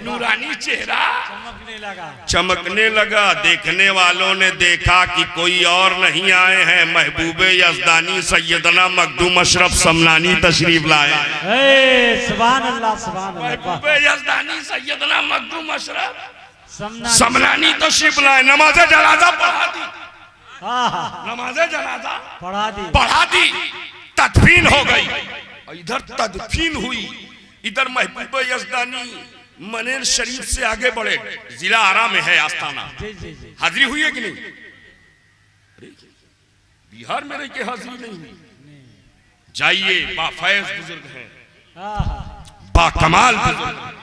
नूरानी चेहरा चमकने लगा। देखने वालों ने देखा कि कोई और नहीं आए हैं, महबूबे यज़दानी सैयदना मखदूम अशरफ समनानी तशरीफ लाए। सुभान अल्लाह, सुभान अल्लाह। महबूबे यज़दानी सैयदना मखदूम अशरफ समनानी तशरीफ लाए। नमाज़े जनाजा पढ़ा दी, नमाज़े जनाजा पढ़ा दी, तदफीन हो गई। इधर तदफीन हुई, इधर महबूब यज़दानी मनेर शरीफ से आगे बढ़े, जिला आरा में है आस्थाना। हाजिरी हुई है कि नहीं? बिहार में रह के हाजिरी नहीं हुई। जाइए, बाफैज बुजुर्ग हैं, बाकमाल बुजुर्ग,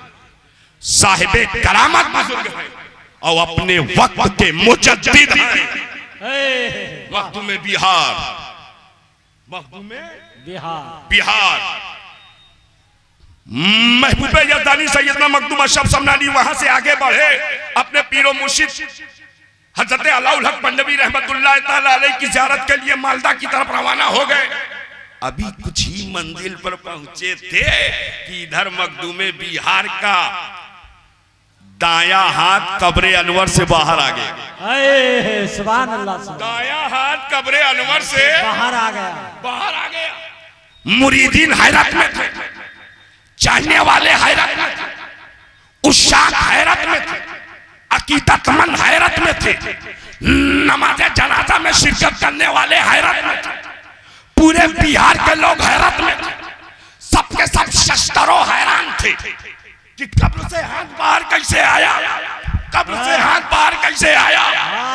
साहिबे करामत बुजुर्ग हैं, और अपने वक्त के मुजद्दिद हैं। मखदूमे बिहार, मखदूमे बिहार महबूब यज़दानी सैयदना मखदूम अशरफ समनानी वहां से आगे बढ़े, अपने पीरो मुर्शिद हजरत अलाउल हक पंडवी रहमतुल्लाह ताला अलैह की ज़ियारत के लिए मालदा की तरफ रवाना हो गए। अभी कुछ ही मंजिल पर पहुंचे थे कि इधर मखदूमे बिहार का दाया हाथ कब्रे अनवर से बाहर आ गया। सुभान अल्लाह, दाया हाथ कब्रे अनवर से बाहर आ गया, बाहर आ गया। मुरीदीन हैरत में थे, चाहने वाले हैरत में थे, उशाक हैरत में थे, अकीदतमंद हैरत में थे, नमाज जनाजा में शिरकत करने वाले हैरत में थे, पूरे बिहार के लोग हैरत में थे, सबके सब शस्त्रों हैरान थे कि कब्र से हाथ बाहर कैसे आया, कब्र से हाथ बाहर कैसे आया।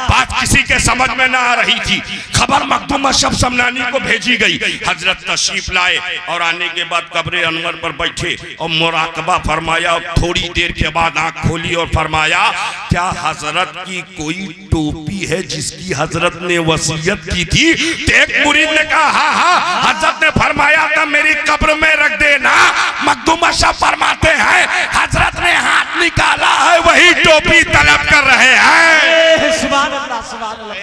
बात किसी के समझ में ना आ रही थी। खबर मखदूम अशरफ समनानी को भेजी गई। हजरत तशरीफ लाए और आने के बाद कब्र अनवर पर बैठे और मुराकबा फरमाया। और थोड़ी देर के बाद आंख खोली और फरमाया, क्या हजरत की कोई टोपी है जिसकी हजरत ने वसीयत की थी? तो एक मुरीद ने कहा, हाँ हाँ, हजरत ने फरमाया था मेरी कब्र में रख देना। मखदूम अशरफ फरमाते हैं हजरत ने हाथ निकाला है, वही टोपी तलब कर रहे हैं, सुभान अल्लाह, सुभान अल्लाह,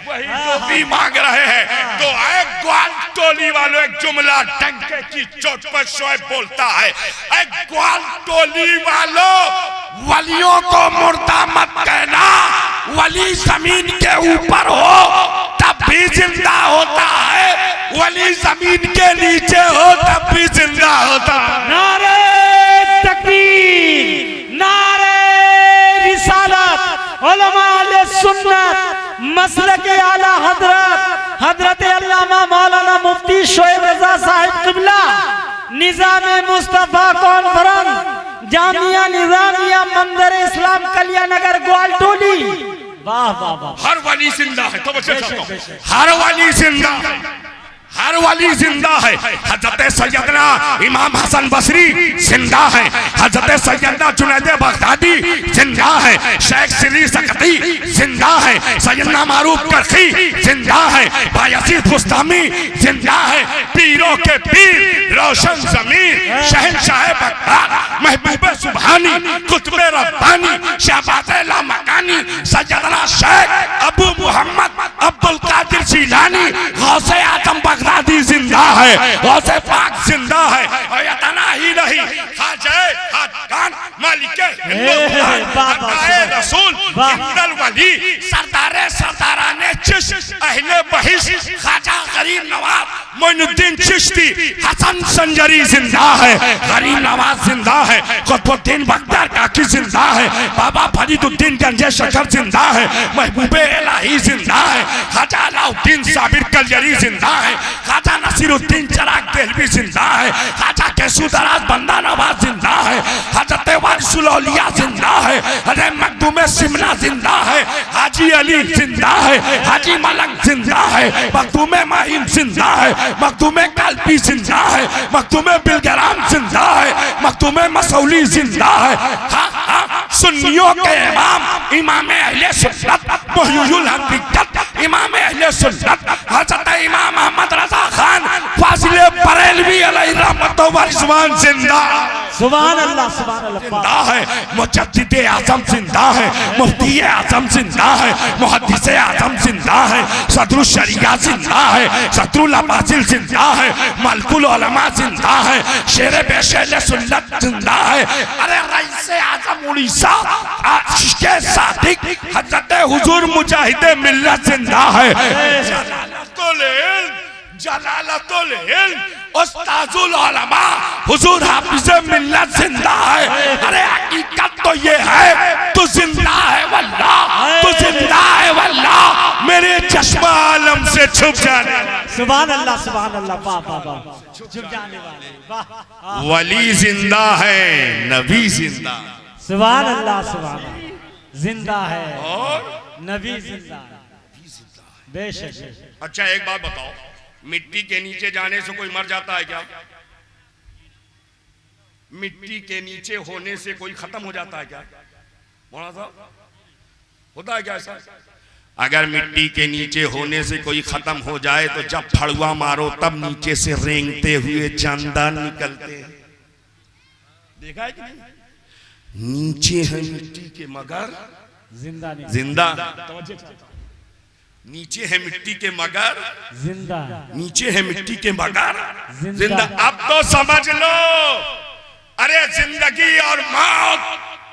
वही टोपी मांग रहे हैं। तो आए ग्वाल टोली वालों, एक जुमला डंके की चोट पर शोएब बोलता है, ग्वाल टोली वालों, वलियों को मुर्दा मत कहना, वली जमीन के ऊपर हो तब भी जिंदा होता है, वली जमीन के नीचे हो तब भी जिंदा होता है। नारे तकबीर, नारे रिसालत, उलमा अहले सुन्नत, मसलक आला हजरत हजरत अल्लामा मौलाना मुफ्ती शोएब रजा साहिब किबला, निजाम मुस्तफा कॉन्फ्रेंस, जामिया निजामिया मंदिर इस्लाम कलियानगर ग्वालटोली। वाह वाह वाह, हर वली जिंदा है। तो बच्चे हर वली जिंदा है, हर वली जिंदा है। हजरत सैयदना इमाम हसन बसरी जिंदा है, हजरत सैयदना जुनैद बगदादी जिंदा है, शेख सिरी सकती जिंदा है, सैयदना मारूफ करखी जिंदा है, भाई असीद बुस्तामी जिंदा है, पीरों के पीर रोशन जमीन शहंशाह बगदाद महबूब सुभानी कुतुब रब्बानी शहबाज लामकानी सैयदना शेख अबू मोहम्मद अब्दुल कादिर जिलानी गौसे आजम बगदादी जिंदा है, गौसे पाक जिंदा है। और इतना ही नहीं, खाजा खान मालिके रसूल इंदल वली सरदारे सरदाराने चिश्त अहले बहिश खाजा गरीब नवाज मोइनुद्दीन चिश्ती हसन संजरी जिंदा है, गरीब नवाज जिंदा है, कुतुबुद्दीन बख्तियार काकी जिंदा है, बाबा फरीदुद्दीन गंजे शकर जिंदा है, महबूबे इलाही जिंदा है, खाजा अलाउद्दीन साबिर कलजरी जिंदा है, खाजा नसीरुद्दीन चिराग देहलवी जिंदा है, खाजा कैसूदराज बंदा नवाज जिंदा है, हजरत वारिसुल औलिया जिंदा है, हजरत मखदूम सिमना जिंदा है, हाजी अली जिंदा है, हाजी मलंग जिंदा है, मखदूम माहिम जिंदा है, मखदूम कालपी जिंदा है, मखदूम बिलगराम जिंदा है, मखदूम मसौली जिंदा है। हाँ हाँ, सुन्नियों के इमाम इमाम अहले सुन्नत मुहय्युल हक बिद्दत इमाम अहले सुन्नत हजरत इमाम अहमद रजा खान फाजिले बरेलवी अलैहि रहमत व रिजवान जिंदा, सुभान अल्लाह, सुभान अल्लाह, जिंदा है, मुजद्दिद आजम जिंदा है, मुफ्ती आजम जिंदा है, मुहद्दिस आजम जिंदा है, सदरुल शरिया जिंदा है, सदरुल अब्बासिल जिंदा है, मलकुल उलमा जिंदा है, शेर बेशेल सुन्नत जिंदा है। अरे रईस आजम उड़ीसा के सादिक हजरत हुजूर मुजाहिद मिल्लत जिंदा है, जलालतुल इल्म उस्ताजुल उलमा हुजूर हाफिज मिल्लत जिंदा है। अरे हकीकत तो ये है, तू जिंदा है वल्लाह, तू जिंदा है वल्लाह, मेरे चश्मा आलम से छुप जाने, सुभान अल्लाह, सुभान अल्लाह, वाह वाह वाह, छुप जाने वाले, वाह, वली जिंदा है, नबी जिंदा, सुभान अल्लाह, सुभान अल्लाह, जिंदा है और नबी जिंदा है, बेशक। अच्छा एक बात बताओ, मिट्टी के नीचे जाने से कोई मर जाता है क्या? मिट्टी के नीचे होने से कोई खत्म हो जाता है क्या? मौलाना साहब, होता है क्या ऐसा? अगर मिट्टी के नीचे होने से कोई खत्म हो जाए तो जब फड़ुआ मारो तब नीचे से रेंगते हुए चंदन निकलते हैं। देखा है कि नहीं? नीचे है मिट्टी के मगर जिंदा नहीं, जिंदा। नीचे है मिट्टी के मगर जिंदा, नीचे है मिट्टी के मगर जिंदा। जिंदा। अब तो समझ लो, अरे जिंदगी और मौत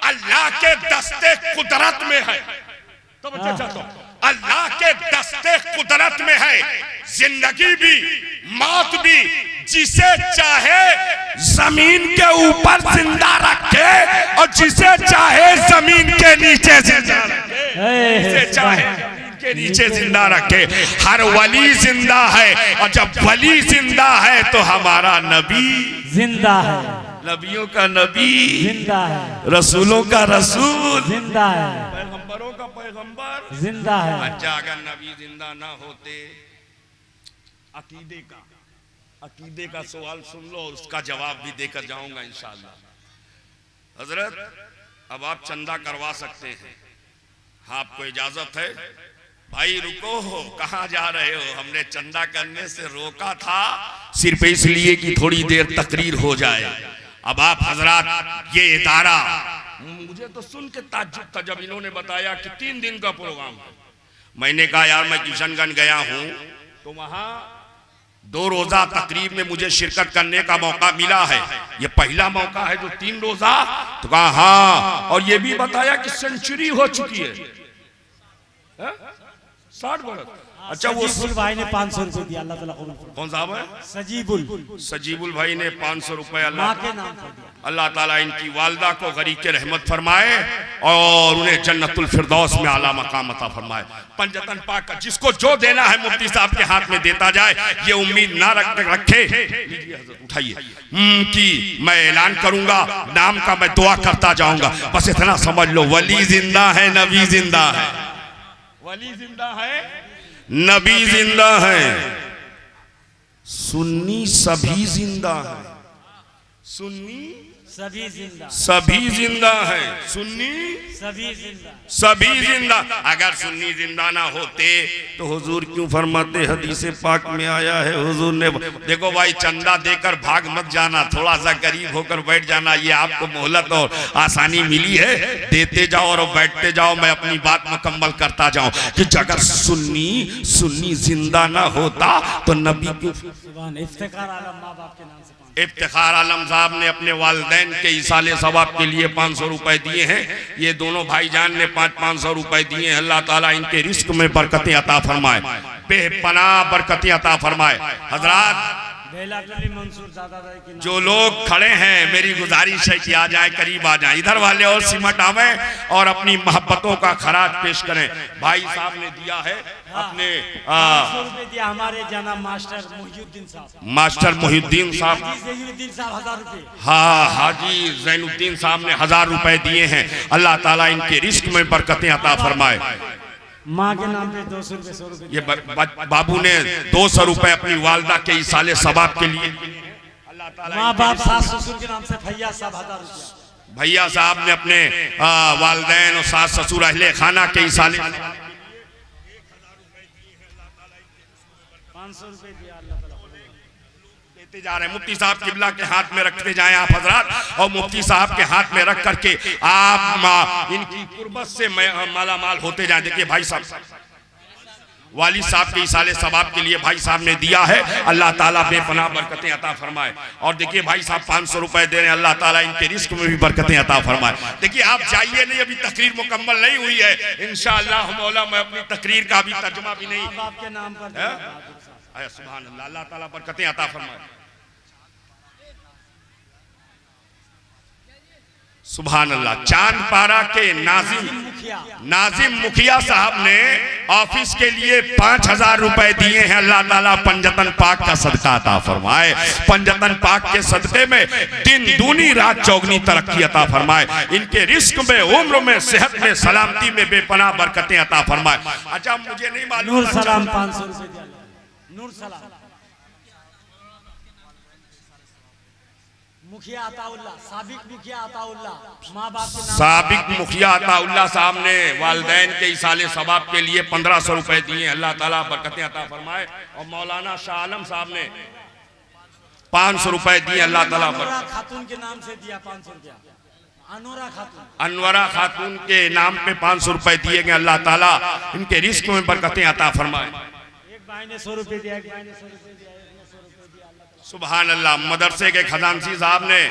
अल्लाह के दस्ते कुदरत में है। तो बच्चे चाहता हूं, अल्लाह के दस्ते कुदरत में है। जिंदगी भी मौत भी जिसे चाहे जमीन के ऊपर जिंदा रखे और जिसे चाहे जमीन के नीचे जिंदा रखे, जिसे चाहे जमीन के नीचे जिंदा रखे। हर वली जिंदा है, और जब वली जिंदा है तो हमारा नबी जिंदा है, नबियों का नबी जिंदा है, रसूलों का रसूल जिंदा है, पैगंबरों का पैगंबर जिंदा है। अच्छा, अगर नबी जिंदा ना होते, अकीदे का सवाल सुन लो, उसका जवाब भी देकर जाऊंगा इंशाअल्लाह। हजरत, अब आप चंदा करवा सकते हैं, हाँ आपको इजाजत है। भाई रुको, कहाँ जा रहे हो? हमने चंदा करने से रोका था सिर्फ इसलिए कि थोड़ी देर तकरीर हो जाए। अब आप हजरात, ये इदारा, मुझे तो सुन के ताज्जुब था जब इन्होंने बताया कि 3 दिन का प्रोग्राम है। मैंने कहा यार मैं किशनगंज गया हूं तो वहां 2 रोजा तकरीब में मुझे शिरकत करने का मौका मिला है, ये पहला मौका है जो 3 रोजा। तो कहा हाँ, और ये भी बताया कि सेंचुरी हो चुकी है 60 बरस। अच्छा, वो सजीबुल भाई ने 500 रुपए दिया, अल्लाह ताला कबूल फरमाए। कौन साहब है? सजीबुल भाई ने 500 रुपए अल्लाह के नाम पर दिया। अल्लाह ताला इनकी वालदा को गरीब के रहमत फरमाए और उन्हें जन्नतुल फिरदौस में आला मकाम अता फरमाए। पंजतन पाक का जिसको जो देना है मुफ्ती साहब के हाथ में देता जाए, ये उम्मीद ना रखे उठाइए कि मैं ऐलान करूंगा, नाम का मैं दुआ करता जाऊंगा। बस इतना समझ लो, वली जिंदा है, नबी जिंदा है, वली जिंदा है, नबी जिंदा है, सुन्नी सभी जिंदा है, सुन्नी सभी जिंदा है, सुन्नी सभी जिंदा। अगर सुन्नी जिंदा ना होते तो हुजूर क्यों फरमाते, हदीस पाक में आया है, हुजूर ने, देखो भाई चंदा देकर भाग मत जाना, थोड़ा सा गरीब होकर बैठ जाना, ये आपको मोहलत और आसानी मिली है, देते जाओ और बैठते जाओ। मैं अपनी बात मुकम्मल करता जाऊं कि अगर सुन्नी जिंदा ना होता तो नबी क्यों। इफ्तिखार आलम साहब ने अपने वालिदैन के इसाले सवाब के लिए 500 रुपए दिए हैं। ये दोनों भाईजान ने 500 रुपए दिए हैं। अल्लाह ताला इनके रिस्क में बरकतें अता फरमाए, बेपनाह बरकतें अता फरमाए। हजरात, जो लोग खड़े हैं, मेरी गुजारिश है कि आ जाए, करीब आ जाए, इधर वाले और सिमट आवे और अपनी मोहब्बतों का खराज पेश करें। भाई साहब ने दिया है अपने दिया, हमारे जनाब मास्टर मोहिउद्दीन साहब 1000 रुपए। हाँ, हाजी जैनुद्दीन साहब ने 1000 रुपए दिए हैं। अल्लाह ताला इनके रिस्क में बरकतें अता फरमाए। माँ के नाम पे 200 रुपए 100 रुपए। ये बाबू ने 200 रुपए अपनी वालदा के इसाले सवाब के लिए। माँ बाप सास ससुर के नाम से भैया साहब 1000 रुपया। भैया साहब ने अपने वालिदैन और सास ससुर अहले खाना के इसाले 500 रुपए दिया। अल्लाह ताला देते जा रहे हैं। मुफ्ती साहब किबला के हाथ में रखते जाएं आप हजरात, और मुफ्ती साहब के हाथ में रख करके आप इनकी कुर्बत से माला माल होते जाएं। देखिए भाई साहब, वालिद साहब के इसाले सवाब के लिए भाई साहब ने दिया है। अल्लाह ताला बेपनाह बरकतें अता फरमाए। और देखिए भाई साहब 500 रुपए दे रहे हैं, अल्लाह ताला इनके रिस्क में भी बरकतें अता फरमाए। देखिए आप जाइए नहीं, अभी तकरीर मुकम्मल नहीं हुई है। इंशाअल्लाह मौला मैं अपनी तकरीर का भी तर्जुमा भी नहीं, आपके नाम पर सुभान अल्लाह, अल्लाह ताला बरकतें अता फरमाए। सुभान अल्लाह। चांदपारा के नाजिम मुखिया साहब ने ऑफिस के लिए 5000 रुपए दिए हैं। अल्लाह ताला पंजतन पाक का सदका अता फरमाए। पंजतन पाक के सदके में दिन दूनी रात चौगनी तरक्की अता फरमाए। इनके रिस्क में, उम्र में, सेहत में, सलामती में बेपनाह बरकतें अता फरमाए। अच्छा मुझे नहीं मालूम, नूर सलाम 500 रुपए। नूर सलाम मुखिया अताउल्लाह, साबिक मुखिया अताउल्लाह, माँ बाप के नाम साबिक मुखिया अताउल्लाह साहब ने वालिदैन के इसाले सवाब के लिए 1500 रुपए दिए। अल्लाह ताला बरकतें अता फरमाए। और मौलाना शाह आलम साहब ने 500 रुपए दिए अल्लाह ताला पर। अनवरा खातून के नाम से दिया 500 रुपया। अनवरा खातून के नाम पे 500 रुपए दिए गए। अल्लाह ताला इनके रिस्क में बरकतें अता फरमाए। एक भाई ने 100 रुपए दिया, एक भाई ने 100 रुपए दिया, एक ने 100 रुपए दिया। सुभान अल्लाह। मदरसे के खजानची साहब ने,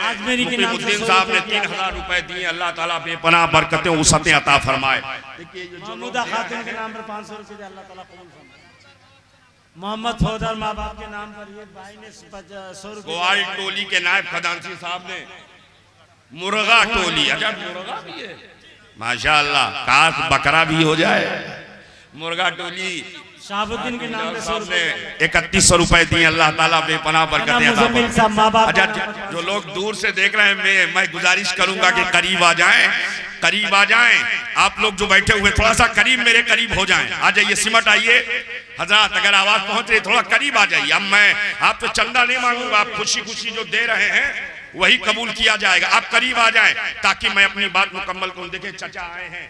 मुफ्ती साहब ने 3000 रुपए दिए। अल्लाह ताला बेपनाह बरकतें उसतें अता फरमाए। महमूदा खातून के नाम पर 500 रुपए दिया, अल्लाह ताला कबूल फरमाए। मोहम्मद फौदर माँ बाप के नाम पर एक भाई ने 100 रुपए। गोवाल टोली के नायब खजानची साहब ने मुर्गा टोली, अच्छा मुर्गा भी है माशाअल्लाह, काश बकरा भी हो जाए। मुर्गा टोली शाहबुद्दीन के नाम पे 100 रुपए, 3100 रुपए दिए। अल्लाह ताला बेपनाह बरकतें अता फरमाए। अच्छा जो लोग दूर से देख रहे हैं, मैं गुजारिश करूंगा कि करीब आ जाएं, करीब आ जाएं। आप लोग जो बैठे हुए थोड़ा सा करीब, मेरे करीब हो जाएं। आ जाइए, सिमट आइए हजरत, अगर आवाज पहुंच रही थोड़ा करीब आ जाइए। अब मैं आप तो चंदा नहीं मांगूंगा, आप खुशी खुशी जो दे रहे हैं वही कबूल किया जाएगा। आप करीब आ जाएं ताकि मैं अपनी बात मुकम्मल करूं। देखिए चचा आए हैं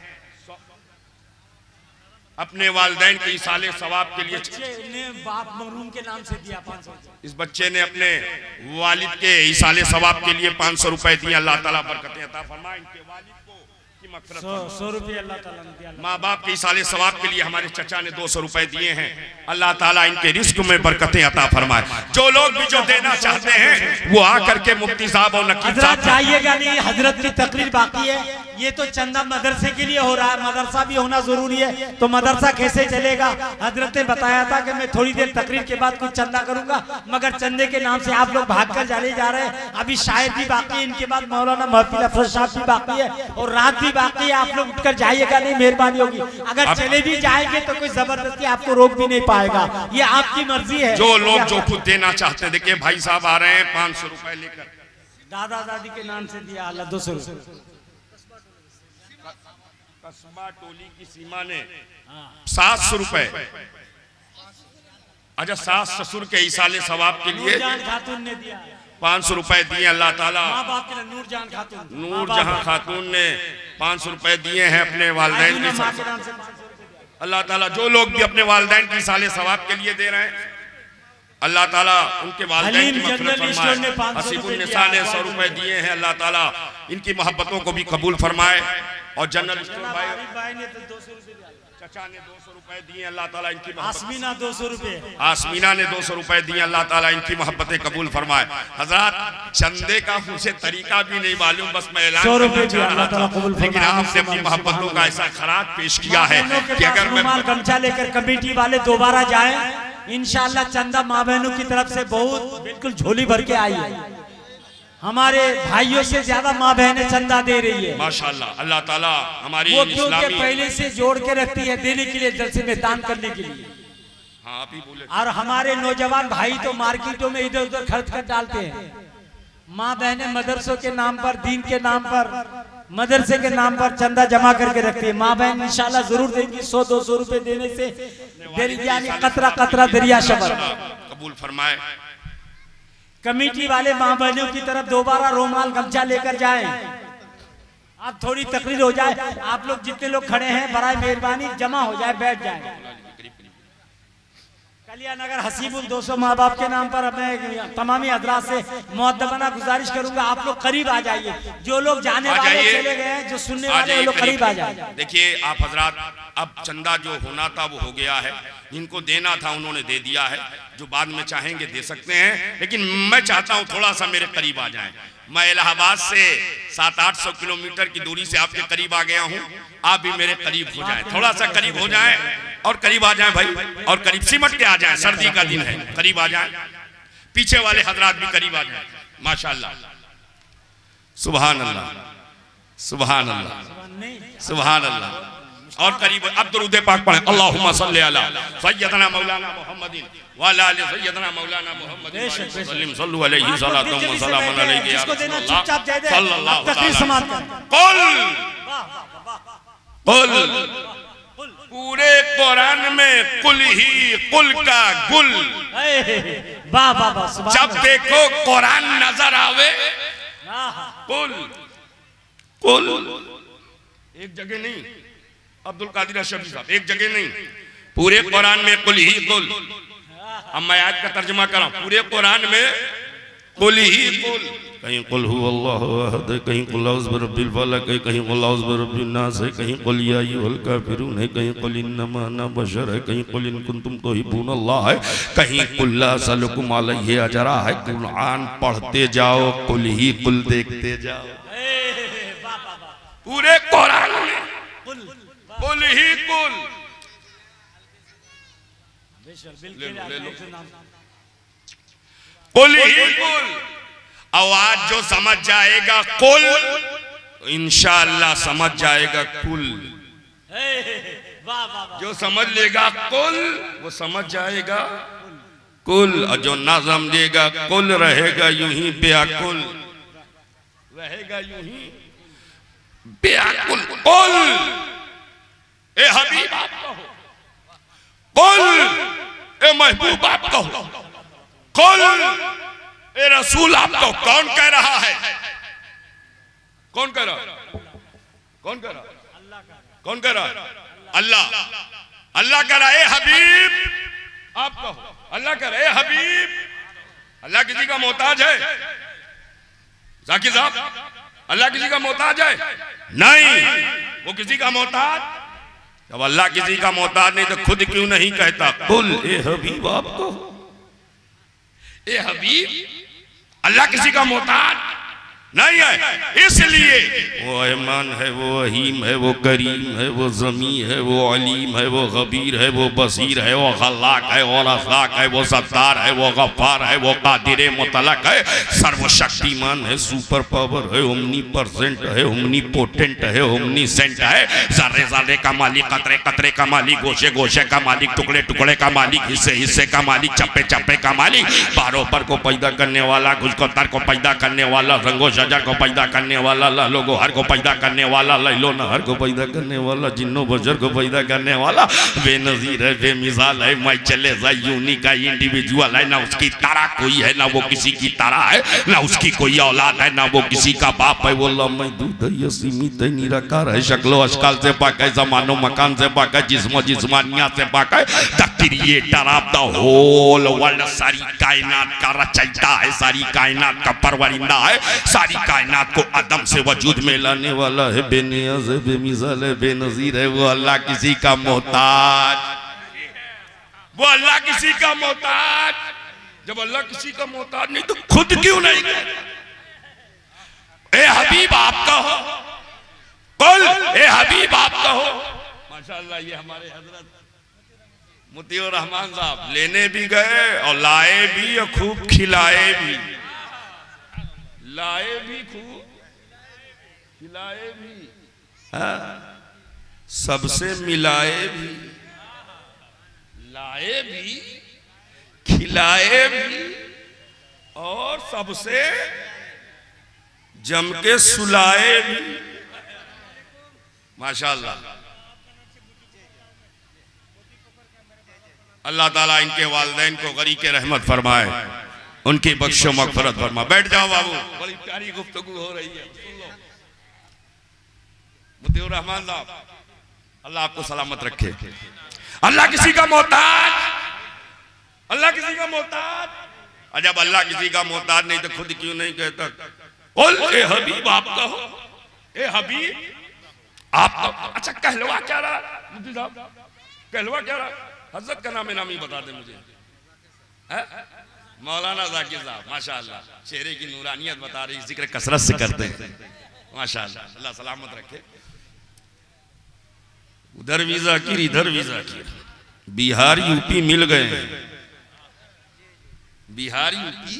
अपने वालिदैन के इसाले सवाब के लिए। बाप मखरूम के नाम से दिया 500। इस बच्चे ने अपने वालिद के इसाले सवाब के लिए 500 रुपए दिए। अल्लाह ताला बरकतें अता फरमाए। इनके वालिद को की मग़फ़िरत फरमाए। 100 रुपए अल्लाह ताला ने दिया। माँ बाप के इसाले सवाब के लिए हमारे चचा ने 200 रुपए दिए हैं। अल्लाह ताला इनके रिस्क में बरकतें अता फरमाए। जो लोग भी जो देना चाहते हैं वो आकर के मुफ्ती साहब और नकीब साहब जाइएगा नहीं, हजरत की तकरीर बाकी है। ये तो चंदा मदरसे के लिए हो रहा है, मदरसा भी होना जरूरी है। तो मदरसा कैसे चलेगा? हजरत ने बताया था कि मैं थोड़ी देर तकरीर के बाद कुछ चंदा करूंगा, मगर चंदे के नाम से आप लोग भागकर चले जा रहे हैं। अभी शायद भी बाकी है, इनके बाद मौलाना महफिल अफरोज साहब भी बाकी है और रात भी बाकी है। आप लोग उठकर जाइएगा नहीं, मेहरबानी होगी। अगर चले भी जाएंगे तो कोई जबरदस्ती आपको रोक भी नहीं पाएगा, ये आपकी मर्जी है। जो लोग जो खुद देना चाहते हैं, देखिए भाई साहब आ रहे हैं 500 रुपए लेकर। दादा दादी के नाम से दिया अल्लाह 200 रुपए। कस्बा टोली की सीमा ने 700 रुपए। अच्छा सास ससुर के इसाले सवाब के लिए नूरजहां खातून ने दिया 500 रुपए दिए। अल्लाह ताला माँ बाप के लिए नूरजहां खातून, नूरजहां खातून ने 500 रुपए दिए हैं अपने वालिदैन के साथ। अल्लाह ताला जो लोग भी अपने वालिदैन की इसाले सवाब के लिए दे रहे हैं, अल्लाह ताला उनके वालिदैन की मग़फ़िरत फरमाए। हसीबुन्निसा ने 100 रुपए दिए हैं। अल्लाह ताला इनकी मोहब्बतों को भी कबूल फरमाए। और जनरल स्टोर भाई ने तो 200 रुपए दिया, चचा ने 200 रुपए दिए। अल्लाह ताला इनकी आसमीना 200 रुपए, आसमीना ने 200 रुपए दिए। अल्लाह ताला इनकी मोहब्बतें कबूल फरमाए। हजरत चंदे का मुझे तरीका भी नहीं मालूम, बस मैं ऐलान 100 रुपए दिया, अल्लाह ताला कबूल फरमाए। लेकिन आपने अपनी मोहब्बतों का ऐसा खराज पेश किया है कि अगर मैं गमछा लेकर कमेटी वाले दोबारा जाएं, इंशाअल्लाह चंदा माँ बहनों की तरफ से बहुत बिल्कुल झोली भर के आई है। हमारे भाइयों से ज्यादा माँ बहनें चंदा दे रही है माशाअल्लाह। अल्लाह ताला हमारी वो क्योंकि पहले से जोड़ के रखती है देने के लिए, जलसे में दान करने के लिए। हाँ आप ही बोले। और हमारे नौजवान भाई तो मार्केटों में इधर उधर खर्च कर डालते हैं। माँ बहनें मदरसों के नाम पर, दीन के नाम पर, मदरसे के नाम पर चंदा जमा करके रखती है। माँ बहन इंशाल्लाह जरूर देंगी। 100-200 रुपए देने से यानी कतरा कतरा दरिया शबर कबूल फरमाए। कमेटी वाले माँ बहनों की तरफ दोबारा रोमाल गमछा लेकर जाएं। अब थोड़ी तकरीर हो जाए, आप लोग जितने लोग खड़े हैं बराए मेहरबानी जमा हो जाए, बैठ जाए। कलियानगर हसीबुल 200 माँ बाप के नाम पर मैं तमामी हजरात से मुअद्दबना गुजारिश करूंगा, आप लोग करीब आ जाइए। जो लोग जाने वाले चले गए हैं, जो सुनने वाले वो लोग करीब आ जाए। देखिए आप हजरात, अब चंदा जो होना था वो हो गया है। जिनको देना था उन्होंने दे दिया है। जो बाद में चाहेंगे दे सकते हैं, लेकिन मैं चाहता हूँ थोड़ा सा मेरे करीब आ जाएं। मैं इलाहाबाद से 700-800 किलोमीटर की दूरी से आपके करीब आ गया हूँ। आप भी मेरे करीब हो जाएं, थोड़ा सा करीब हो जाएं और करीब आ जाएं भाई, और करीब सिमट के आ जाएं। सर्दी का दिन है, करीब आ जाएं। पीछे वाले हजरात भी करीब आ जाएं। माशाअल्लाह, सुभान अल्लाह, सुभान अल्लाह, सुभान अल्लाह। और करीब अब दुरूद पाक पढ़ें। अल्लाहुम्मा सल्ली अला सय्यदना मौलाना मुहम्मदिन व अला आलि सय्यदना मौलाना मुहम्मदिन सल्लिम सल्लु अलैहि सलातु व सलाम अलैहि या रसूलल्लाह सल्लल्लाहु अलैहि कुल पूरे कुरान में कुल ही कुल का गुल। वाह वाह वाह। जब देखो कुरान नजर आवे कुल कुल, एक जगह नहीं अब्दुल कादिर अशरफी साहब, एक जगह नहीं, पूरे कुरान में कुल ही कुल। अब मैं आज का तर्जुमा कर रहा हूं। पूरे कुरान में कुल ही कुल, कहीं कुल हुवल्लाहु अहद, कहीं कुल औज़ु बिरब्बिल फलक, कहीं कुल औज़ु बिरब्बिन नास, कहीं कुल या अय्युहल काफिरून, कहीं कुल इन्नमा अना बशर है, कहीं कुल इन कुंतुम तुहिब्बूनल्लाह है, कहीं कुल ला असअलुकुम अलैहि अजरा है। कुरान पढ़ते जाओ, कुल ही कुल देखते जाओ। पूरे कुरान में कुल ही कुल। कुल ही कुल। आवाज जो समझ जाएगा कुल, इंशाअल्लाह समझ जाएगा कुल। जो समझ लेगा कुल वो समझ जाएगा कुल, और जो ना समझेगा कुल रहेगा यूं ही बेअकुल, रहेगा यूं ही बेअकुल। कुल ए हबीब आप कहो, कुल ए महबूब आप कहो, कुल ए रसूल आप कहो। कौन कह रहा है? कौन कह रहा? कौन कह रहा? कौन कह रहा? अल्लाह। अल्लाह कह रहा है हबीब आप कहो। अल्लाह कह रहा है हबीब। अल्लाह किसी का मोहताज है? जाकिर साहब, अल्लाह किसी का मोहताज है? नहीं, वो किसी का मोहताज। जब अल्लाह किसी का मोहताज नहीं तो खुद क्यों नहीं कहता कुल ए हबीब आप कहो? ए हबीब, अल्लाह किसी का मोहताज नहीं है, इसलिए वो रहमान है, वो रहीम है, वो करीम है, वो ज़मी है, वो अलीम है, वो खबीर है, वो बसीर है, वो खल्लाक है, वो रज़ाक है, वो सत्तार है, वो गफ्फार है, वो कादिर मुतलक है, सर्वशक्तिमान है, सुपर पावर है, ओमनी परसेंट है, ओमनी पोटेंट है, ओमनी सेंट है, ज़र्रे ज़र्रे का मालिक, कतरे कतरे का मालिक, गोशे गोशे का मालिक, टुकड़े टुकड़े का मालिक, हिस्से हिस्से का मालिक, चप्पे चप्पे का मालिक, बारों पर को पैदा करने वाला, गुजकोतर को पैदा करने वाला, रंगो शजर को पैदा करने वाला, लालो गोहर को पैदा करने वाला, लैलो नहर को पैदा करने वाला, जिन्नो बजर को पैदा करने वाला, बेनजीर है, बेमिसाल है, मैं चले यूनिक है, इंडिविजुअल है, ना उसकी तरह कोई है, ना वो किसी की तरह है, ना उसकी कोई औलाद है, ना वो किसी का बाप है। वो महदूद है, सीमित है, निराकार है, शक्लो अशकाल से पाक है, ज़मानो मकान से पाक है, जिस्मो जिस्मानिया से पाक है, the creator of the whole world, सारी कायनात का रचयिता है, सारी कायनात का परवरिंदा है, सारी कायनात को अदम से वजूद में लाने वाला है, बेनियाज़ है, बेमिसाल है, बेनज़ीर है। वो अल्लाह किसी का मोहताज, वो अल्लाह किसी का मोहताज। जब अल्लाह किसी का मोहताज नहीं तो खुद क्यों नहीं कहता ए हबीब आप कहो? कुल ए हबीब आप कहो। माशाअल्लाह, ये हमारे हजरत मुतीउर रहमान साहब लेने भी गए और लाए भी और खूब खिलाए भी, लाए भी खूब खिलाए भी, सबसे मिलाए भी, लाए भी खिलाए भी और सबसे जम के सुलाए भी। माशाअल्लाह, अल्लाह ताला इनके वालिदैन को गरी के रहमत फरमाए, उनकी बख्शो मगफरत फरमा। बैठ जाओ बाबू, बड़ी प्यारी गुफ्तगू हो रही है, सुन लो। मुतीउर रहमान साहब, अल्लाह आपको सलामत रखे। अल्लाह किसी का मोहताज, अल्लाह किसी का मोहताज। और जब अल्लाह किसी का मोहताज नहीं तो खुद क्यों नहीं कहता कुल ए हबीब आप कहो? ए हबीब आप कहो। अच्छा, कहलवा क्या रहा मुफ्ती साहब? कहलवा क्या रहा? हजरत का नाम नामी बता दे मुझे। है मौलाना जाकिर साहब, माशाअल्लाह, चेहरे की नूरानियत बता रही, जिक्र कसरत से करते हैं, माशाअल्लाह, अल्लाह सलामत रखे। उधर भी जाकिर, इधर भी जाकिर। बिहार यूपी मिल गए, बिहार यूपी,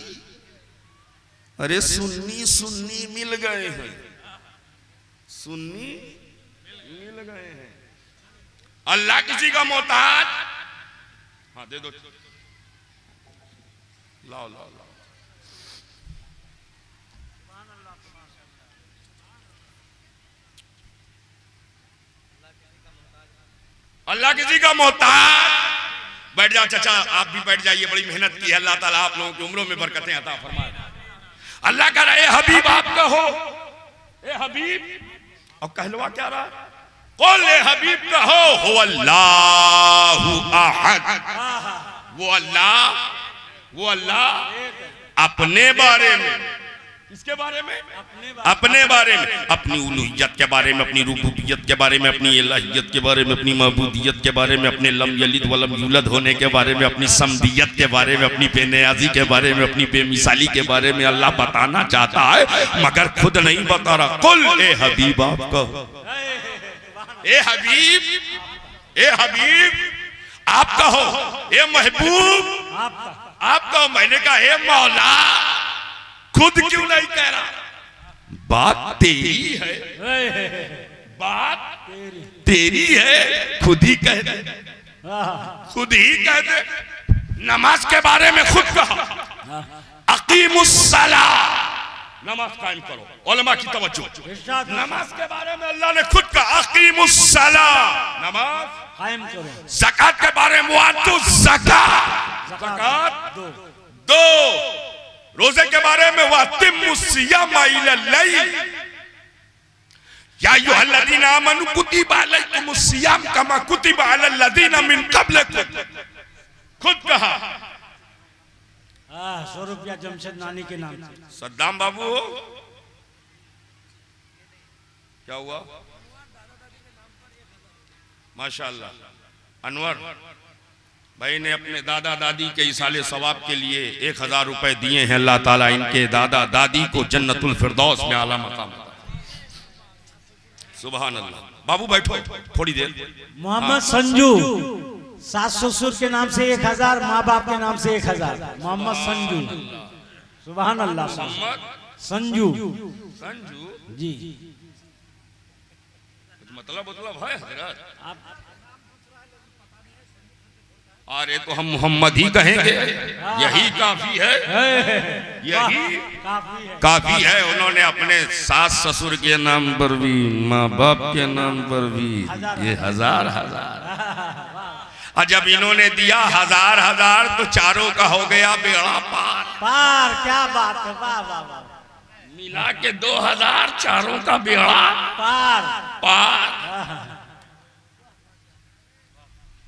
अरे सुन्नी सुन्नी मिल गए हैं, सुन्नी मिल गए हैं। अल्लाह किसी का मोहताज? हाँ दे दो, लाओ लाओ लाओ। अल्लाह किसी का मोहताज? बैठ जाओ चाचा, आप भी बैठ जाइए, बड़ी मेहनत की है, अल्लाह ताला आप लोगों की उम्रों में बरकतें अता फरमाए। अल्लाह कह रहा है हबीब आप कहो, ए हबीब। और कहलवा क्या रहा? कुल ए हबीब कहो हुवल्लाहु अहद। वो अल्लाह अपने बारे में, किसके बारे में? अपने बारे में, अपनी उलूहियत के बारे में, अपनी रुबूबियत के बारे में, अपनी इलाहियत के बारे में, अपनी महबूदियत के बारे में, अपने लम यलिद वलम यूलद होने के बारे में, अपनी समदियत के बारे में, अपनी बेनियाजी के बारे में, अपनी बेमिसाली के बारे में अल्लाह बताना चाहता है मगर खुद नहीं बता रहा। कुल ए हबीब आप कहो, ए हबीब, ए हबीब आप कहो, ए महबूब आप कहो। मैंने कहा ए मौला, खुद क्यों नहीं कह रहा? बात तेरी है, बात तेरी है, खुद ही कह दे, खुद ही कह दे। नमाज के बारे में खुद कहा, अकीमुस्सलाह, नमाज कायम करो, उलमा की तवज्जो। नमाज के बारे में अल्लाह ने खुद कहा, अकीमुस्सलाह, नमाज कायम करो। ज़कात के बारे में वातु ज़कात, ज़कात दो। रोजे के बारे में वातिमुस्सियाम इलल लैल, या अय्युहल्लज़ीना आमनू कुतिबा अलैकुमुस्सियाम कमा कुतिबा अलल लज़ीना मिन क़ब्लिकुम, खुद कहा। 100 रुपया जमशेद नानी के नाम से। सद्दाम बाबू हो, क्या हुआ? माशाअल्लाह। अनवर भाई ने अपने दादा दादी के इसाले सवाब के लिए 1000 रुपए दिए हैं। अल्लाह ताला इनके दादा दादी को जन्नतुल फिरदौस में आला मकाम। सुभान अल्लाह। बाबू बैठो थोड़ी देर। मोहम्मद संजू, सास ससुर के नाम से 1000, माँ बाप के नाम से 1000। मोहम्मद संजू, सुभान अल्लाह। संजू, संजू जी, मतलब है हजरत। अरे तो हम मोहम्मद ही कहेंगे, यही काफी है, यही काफी है। उन्होंने अपने सास ससुर के नाम पर भी, माँ बाप के नाम पर भी ये 1000 और जब इन्होंने दिया 1000 तो चारों का हो गया बेड़ा पार। पार, क्या बात है, वाह वाह वाह। मिला के 2000, चारों का बेड़ा पार पार।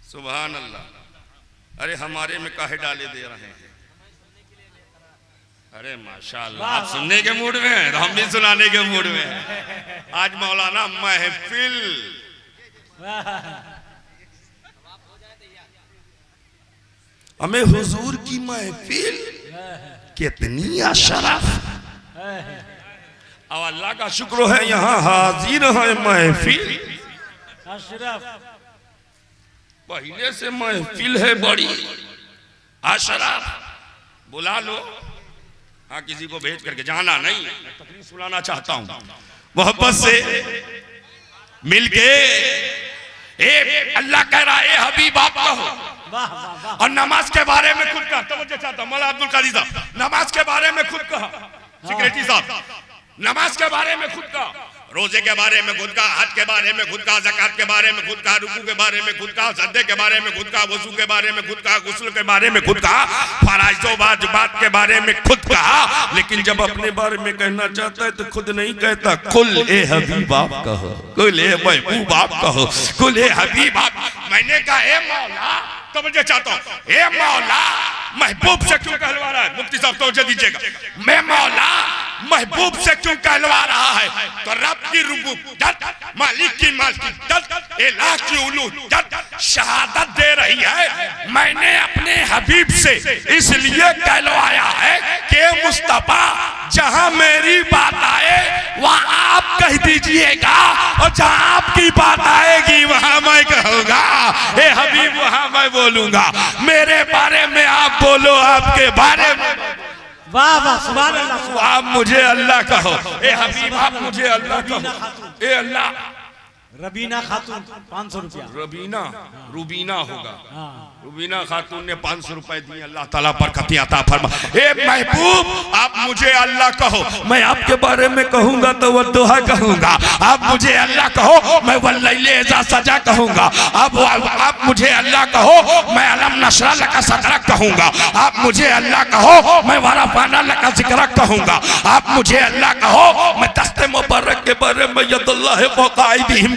सुभान अल्लाह। अरे हमारे में काहे डाले दे रहे हैं? अरे माशाअल्लाह, आप सुनने के मूड में हैं तो हम भी सुनाने के मूड में हैं। आज मौलाना महफिल, हमें हुजूर की महफिल कितनी अशरफ। अब अल्लाह का शुक्र है यहाँ हाजिर है महफिल अशरफ। पहले से महफिल है बड़ी अशरफ। बुला लो, हाँ किसी को भेज करके, जाना नहीं, मैं तकरीर सुनाना चाहता हूँ। मोहब्बत से मिलके ए अल्लाह कह रहा है हबीब आप कहो। और नमाज के बारे में खुद कहा, तवज्जो चाहता हूं मौला अब्दुल कादिर साहब, नमाज के बारे में खुद कहा। सेक्रेटरी साहब, नमाज के बारे में खुद कहा, रोजे के बारे में खुद कहा, हज के बारे में खुद कहा, ज़कात के बारे में खुद कहा, रुकू के बारे में खुद कहा, सजदे के बारे में खुद कहा, वुज़ू के बारे में खुद कहा, गुस्ल के बारे में खुद कहा, फराइज़ व वाजिबात के बारे में खुद कहा। लेकिन जब अपने बारे में कहना चाहता है तो खुद नहीं कहता। कुल ए हबीब आप कहो, कुल ए महबूब आप कहो, कुल ए हबीब आप। मैंने कहा ए मौला, तवज्जो चाहता हूँ, ए मौला महबूब से क्यों कहलवा रहा है? मुफ्ती साहब तवज्जो दीजिएगा। मैं मौला महबूब से क्यों कहलवा रहा है? तो रब की रुबूबियत, मालिक की मालिकियत, इलाह की उलूहियत शहादत दे रही है। मैंने अपने हबीब से इसलिए कहलवाया है कि मुस्तफा जहां मेरी बात आए वहां आप कह दीजिएगा, और जहां आपकी बात आएगी वहां मैं कहूंगा। ए हबीब वहां मैं बोलूंगा, मेरे बारे में आप बोलो, आपके बारे में। वाह वाह, सुभान अल्लाह। आप मुझे अल्लाह कहो, ए हबीब आप मुझे अल्लाह कहो। ए अल्लाह, रबीना खातून 500 रुपया। रबीना, रुबीना होगा। हाँ। रुबीना खातून ने 500 रुपए दिए। अल्लाह ताला बरकत अता फरमा। ए महबूब आप मुझे अल्लाह कहो, मैं आपके बारे में कहूंगा तो वह दुआ कहूंगा। आप मुझे अल्लाह कहो, मैं वल्लैले इज़ा सजा कहूंगा। आप मुझे अल्लाह कहो, मैं अलम नशरा लका सदरक कहूंगा। आप मुझे अल्लाह कहो, मैं वरफाना लका ज़िक्रक कहूंगा। आप मुझे अल्लाह कहो, मैं दस्ते मुबारक के बारे में यदुल्लाह फ़ौक़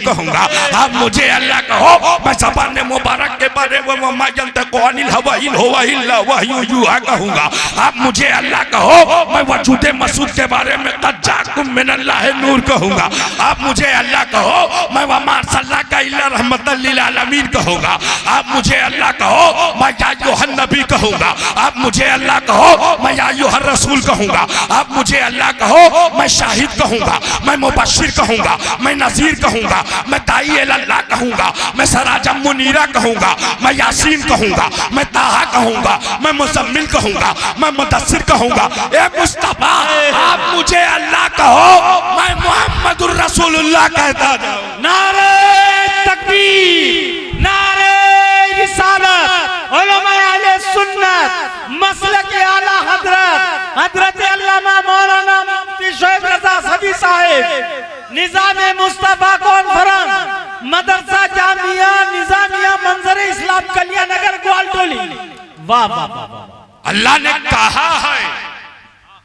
कहूँगा। आप मुझे अल्लाह कहो, मैं ज़बान मुबारक के बारे में वमा यंतिक़ु अनिल हवा इन हुवा इल्ला वह्युन यूहा कहूँगा। आप मुझे अल्लाह कहो, मैं वजूद मसूद के बारे में क़द जाअकुम मिनल्लाहि नूर कहूँगा। आप मुझे अल्लाह कहो, मैं वमा अर्सलनाका इल्ला रहमतल लिल आलमीन कहूँगा। आप मुझे अल्लाह कहो, मैं या अय्युहन नबी कहूँगा। आप मुझे अल्लाह कहो, मैं या अय्युहर रसूल कहूँगा। आप मुझे अल्लाह कहो, मैं शाहिद कहूँगा, मैं मुबश्शिर कहूँगा, मैं नज़ीर कहूँगा, मैं दाई अल्लाह कहूँगा, मैं सराजम मुनीरा कहूँगा, मैं यासीन कहूँगा, मैं ताहा कहूँगा, मैं मुज़म्मिल कहूँगा, मैं मुदस्सिर कहूँगा। ए मुस्तफा, आप मुझे अल्लाह कहो, मैं मुहम्मदुर रसूलुल्लाह कहता जाऊँ। नारे तकबीर, नारे रिसालत, उलमाए अहले सुन्नत, मसलक आला हजरत अल्लामा मौलाना मुफ्ती शोएब रज़ा सदी साहिब, निज़ाम मुस्तफा कॉन्फ्रेंस, मदरसा जामिया निज़ामिया मंजर इस्लाम कलिया नगर ग्वालटोली। वाह वाह वाह। अल्लाह ने कहा है,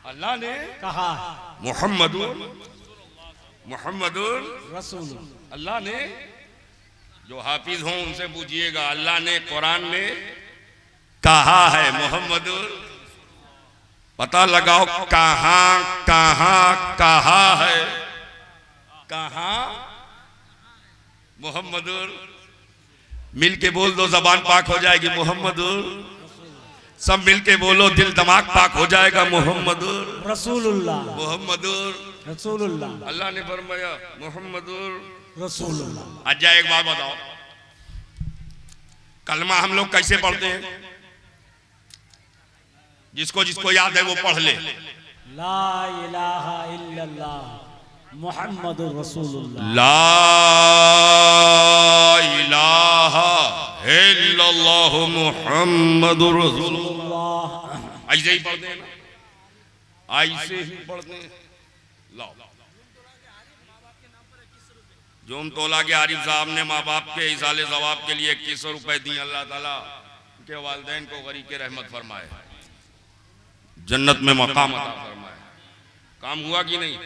अल्लाह ने कहा मुहम्मदुर रसूल। अल्लाह ने, जो हाफिज हों उनसे पूछिएगा, अल्लाह ने कुरान में कहा है मुहम्मदुर, पता लगाओ कहां कहां कहा है, कहां मुहम्मदुर। मिल के बोल दो, जबान पाक हो जाएगी मुहम्मदुर। सब मिल के बोलो, दिल दिमाग पाक हो जाएगा मुहम्मदुर रसूलुल्लाह, मुहम्मदुर रसूलुल्लाह। अल्लाह ने फरमाया मुहम्मदुर रसूलुल्लाह। अच्छा एक बात बताओ, कलमा हम लोग कैसे पढ़ते हैं? जिसको जिसको याद है वो पढ़ ले। ला इलाहा इल्लल्लाह मुहम्मदुर रसूलुल्लाह। ला इलाहा इल्लल्लाह मुहम्मदुर रसूलुल्लाह। ऐसे ही पढ़ते हैं ना, ऐसे ही पढ़ते हैं। लाओ, जोम तोला के आरिफ साहब ने माँ बाप के इसाले सवाब के लिए 2100 रुपए दिए। अल्लाह ताला के वालिदैन को गरीब के रहमत फरमाए, जन्नत में मकाम अता फरमाए। काम हुआ कि नहीं?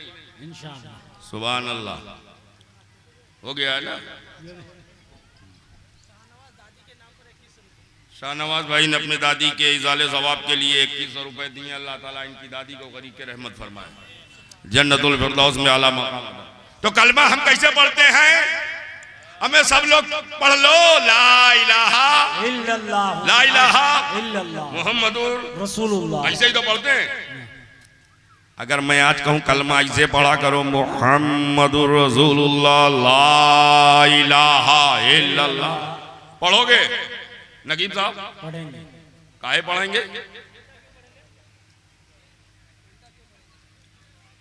इंशाअल्लाह। सुभान अल्लाह। हो गया है ना? शाहनवाज भाई ने अपने दादी के इजाले सवाब के लिए 2100 रुपए दिए। अल्लाह ताला इनकी दादी को गरीब के रहमत फरमाए, जन्नतुल फिरदौस में आला मकाम अता। तो कलमा हम कैसे पढ़ते हैं? हमें सब लोग पढ़ लो, ला इलाहा इल्लल्लाह, ला इलाहा इल्लल्लाह मुहम्मदुर रसूलुल्लाह। ऐसे ही तो पढ़ते हैं। अगर मैं आज कहूं कलमा ऐसे पढ़ा करो, मुहम्मदुर रसूलुल्लाह ला इलाहा इल्लल्लाह, पढ़ोगे? नगीब साहब पढ़ेंगे। काहे पढ़ेंगे?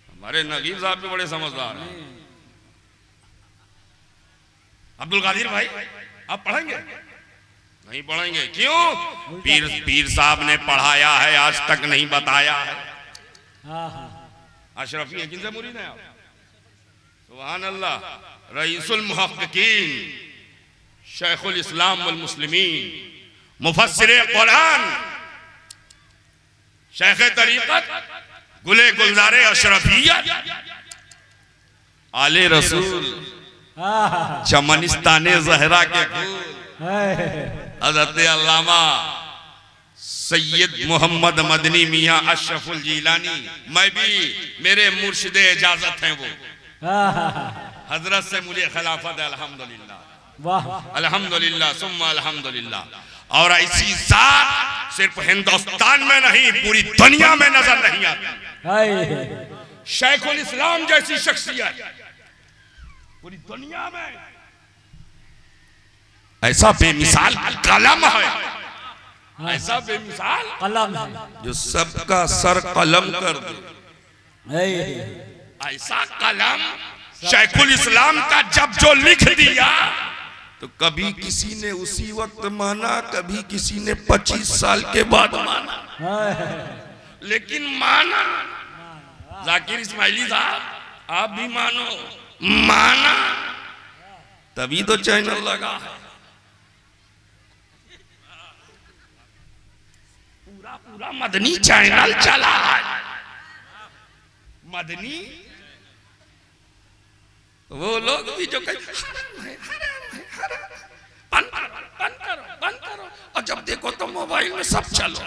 हमारे नगीब साहब भी बड़े समझदार हैं। अब्दुल कादिर भाई आप पढ़ेंगे? नहीं पढ़ेंगे। क्यों? पीर साहब ने पढ़ाया है, आज तक नहीं बताया है। अशरफी है, किनसे मुरीद हैं आप? सुभान अल्लाह। रईसुल मुहक्किकीन, शेखुल इस्लाम वल मुस्लिमीन, मुफस्सिरे कुरान, शेख तरीक़त, गुले गुलजारे अशरफिया, आले रसूल, चमनिस्ताने ज़हरा के फूल, हज़रत अल्लामा सैयद मोहम्मद मदनी मियाँ अशरफुल जीलानी। मैं भी, मेरे मुर्शिद इजाजत हैं वो, हजरत से मुझे खिलाफत है। अल्हम्दुलिल्लाह, अल्हम्दुलिल्लाह सुम्मा अल्हम्दुलिल्लाह। और ऐसी जात सिर्फ हिंदुस्तान में नहीं, पूरी दुनिया में नजर नहीं आती। शेखुल इस्लाम जैसी शख्सियत पूरी दुनिया में, ऐसा बेमिसाल कलम है, ऐसा बेमिसाल कलम है जो सबका सर कलम कर दे। ऐसा कलम शेखुल इस्लाम का जब जो लिख दिया तो कभी किसी ने उसी वक्त माना, कभी किसी ने 25 साल के बाद माना, लेकिन माना। जाकिर इस्माइली साहब आप भी मानो, माना तभी तो चैनल लगा है। पूरा मदनी चैनल चला है। मदनी वो लोग भी जो कहे बंद करो, और जब देखो तो मोबाइल में सब चलो।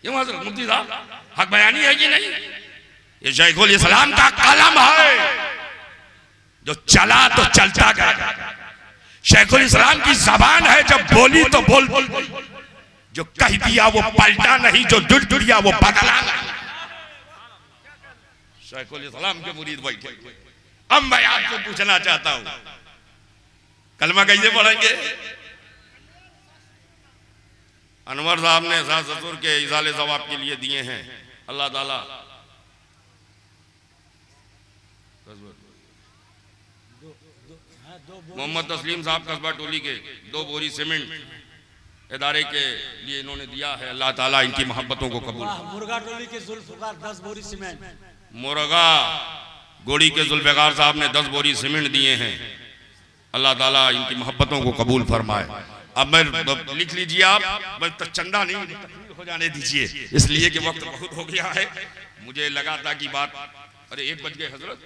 ये मुफ्ती साहब हक बयानी है कि नहीं? ये शेखुल इस्लाम का कलम है जो चला तो चलता गया। शेखुल इस्लाम की जबान है, जब बोली तो बोल, जो कह दिया वो पलटा नहीं, जो जुड़ दिया वो बदला नहीं। शेखुल इस्लाम के मुरीद बैठे। अब मैं आपको पूछना चाहता हूं, कलमा कैसे पढ़ेंगे? अनवर साहब ने सास ससुर के इजाले सवाब के लिए दिए हैं। अल्लाह ताला मोहम्मद तस्लीम साहब कस्बा टोली के 2 बोरी सीमेंट इदारे के लिए इन्होंने दिया है। अल्लाह ताला इनकी मोहब्बतों को कबूल। मुर्गा टोली के जुल्फिकार 10 बोरी सीमेंट। मुर्गा गोड़ी के जुल्फिकार साहब ने 10 बोरी सीमेंट दिए हैं। अल्लाह ताला इनकी मोहब्बतों को कबूल फरमाए। अब मैं लिख लीजिए आप, तो चंदा नहीं हो जाने दीजिए, इसलिए कि वक्त बहुत हो गया है। मुझे लगा था कि बात, अरे 1 बज गए हजरत,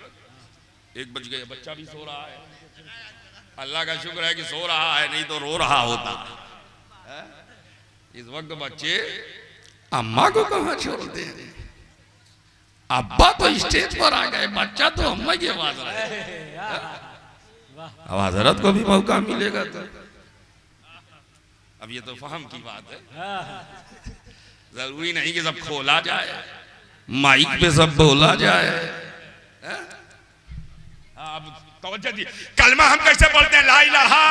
1 बज गए, बच्चा भी सो रहा है। अल्लाह का शुक्र है कि सो रहा है, नहीं तो रो रहा होता। इस वक्त बच्चे अम्मा को कहां छोड़ते हैं? अब्बा तो स्टेज पर आ गए, बच्चा तो अम्मा की आवाज रहा है। अब हजरत को भी मौका मिलेगा तो। अब ये तो फहम की बात है, जरूरी नहीं कि सब खोला जाए, माइक पे सब बोला जाए। अब तवज्जो दी, कलमा हम कैसे पढ़ते हैं? ला इलाहा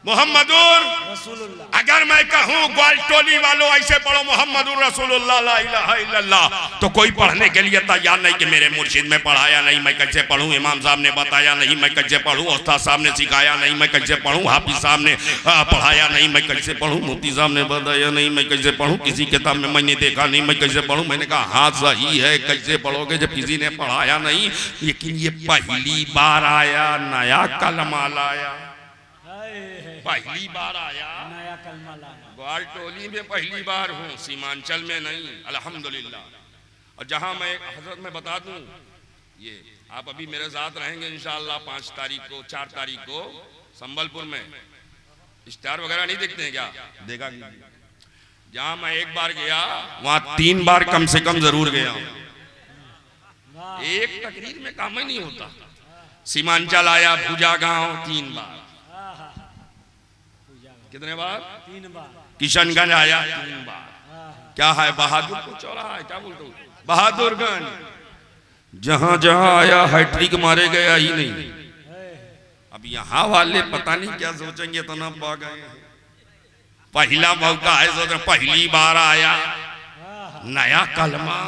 मुहम्मदुर रसूलुल्लाह। अगर मैं कहूँ ग्वाल टोली वालों ऐसे पढ़ो मुहम्मदुर रसूलुल्लाह ला इलाहा इल्लल्लाह, तो कोई पढ़ने के लिए तैयार नहीं कि मेरे मुर्शिद में पढ़ाया नहीं, मैं कैसे पढ़ूं? इमाम साहब ने बताया नहीं, मैं कैसे पढ़ूं? उस्ताद साहब ने सिखाया नहीं, मैं कैसे पढ़ूं? हाफिज साहब ने पढ़ाया नहीं, मैं कैसे पढ़ूं? मुफ्ती साहब ने बताया नहीं, मैं कैसे पढ़ूं? किसी किताब में मैंने देखा नहीं, मैं कैसे पढ़ूं? मैंने कहा हाँ सही है, कैसे पढ़ोगे जब किसी ने पढ़ाया नहीं? लेकिन ये पहली बार आया, नया कलमा लाया, पहली बार आया, नया कलमा लाया। ग्वाल टोली में पहली बार हूँ, सीमांचल में नहीं, अल्हम्दुलिल्लाह। और जहाँ मैं हजरत में बता दूं, ये आप अभी मेरे साथ रहेंगे इंशाअल्लाह 5 तारीख को, 4 तारीख को संबलपुर में। स्टार वगैरह नहीं देखते हैं क्या? देखा। जहाँ मैं 1 बार गया, वहाँ 3 बार कम से कम जरूर गया। एक तकरीर में काम ही नहीं होता। सीमांचल आया, भूजा गांव 3 बार। कितने बार? 3 बार। किशनगंज आया 3 बार। क्या है? बहादुरपुर चौराहा है, क्या बोलते हो? बहादुरगंज। जहां जहां आया हैट्रिक मारे गया ही नहीं। अब यहाँ वाले पता नहीं क्या सोचेंगे, इतना पा गए। पहला मौका है, सोच पहली बार आया, नया कलमा।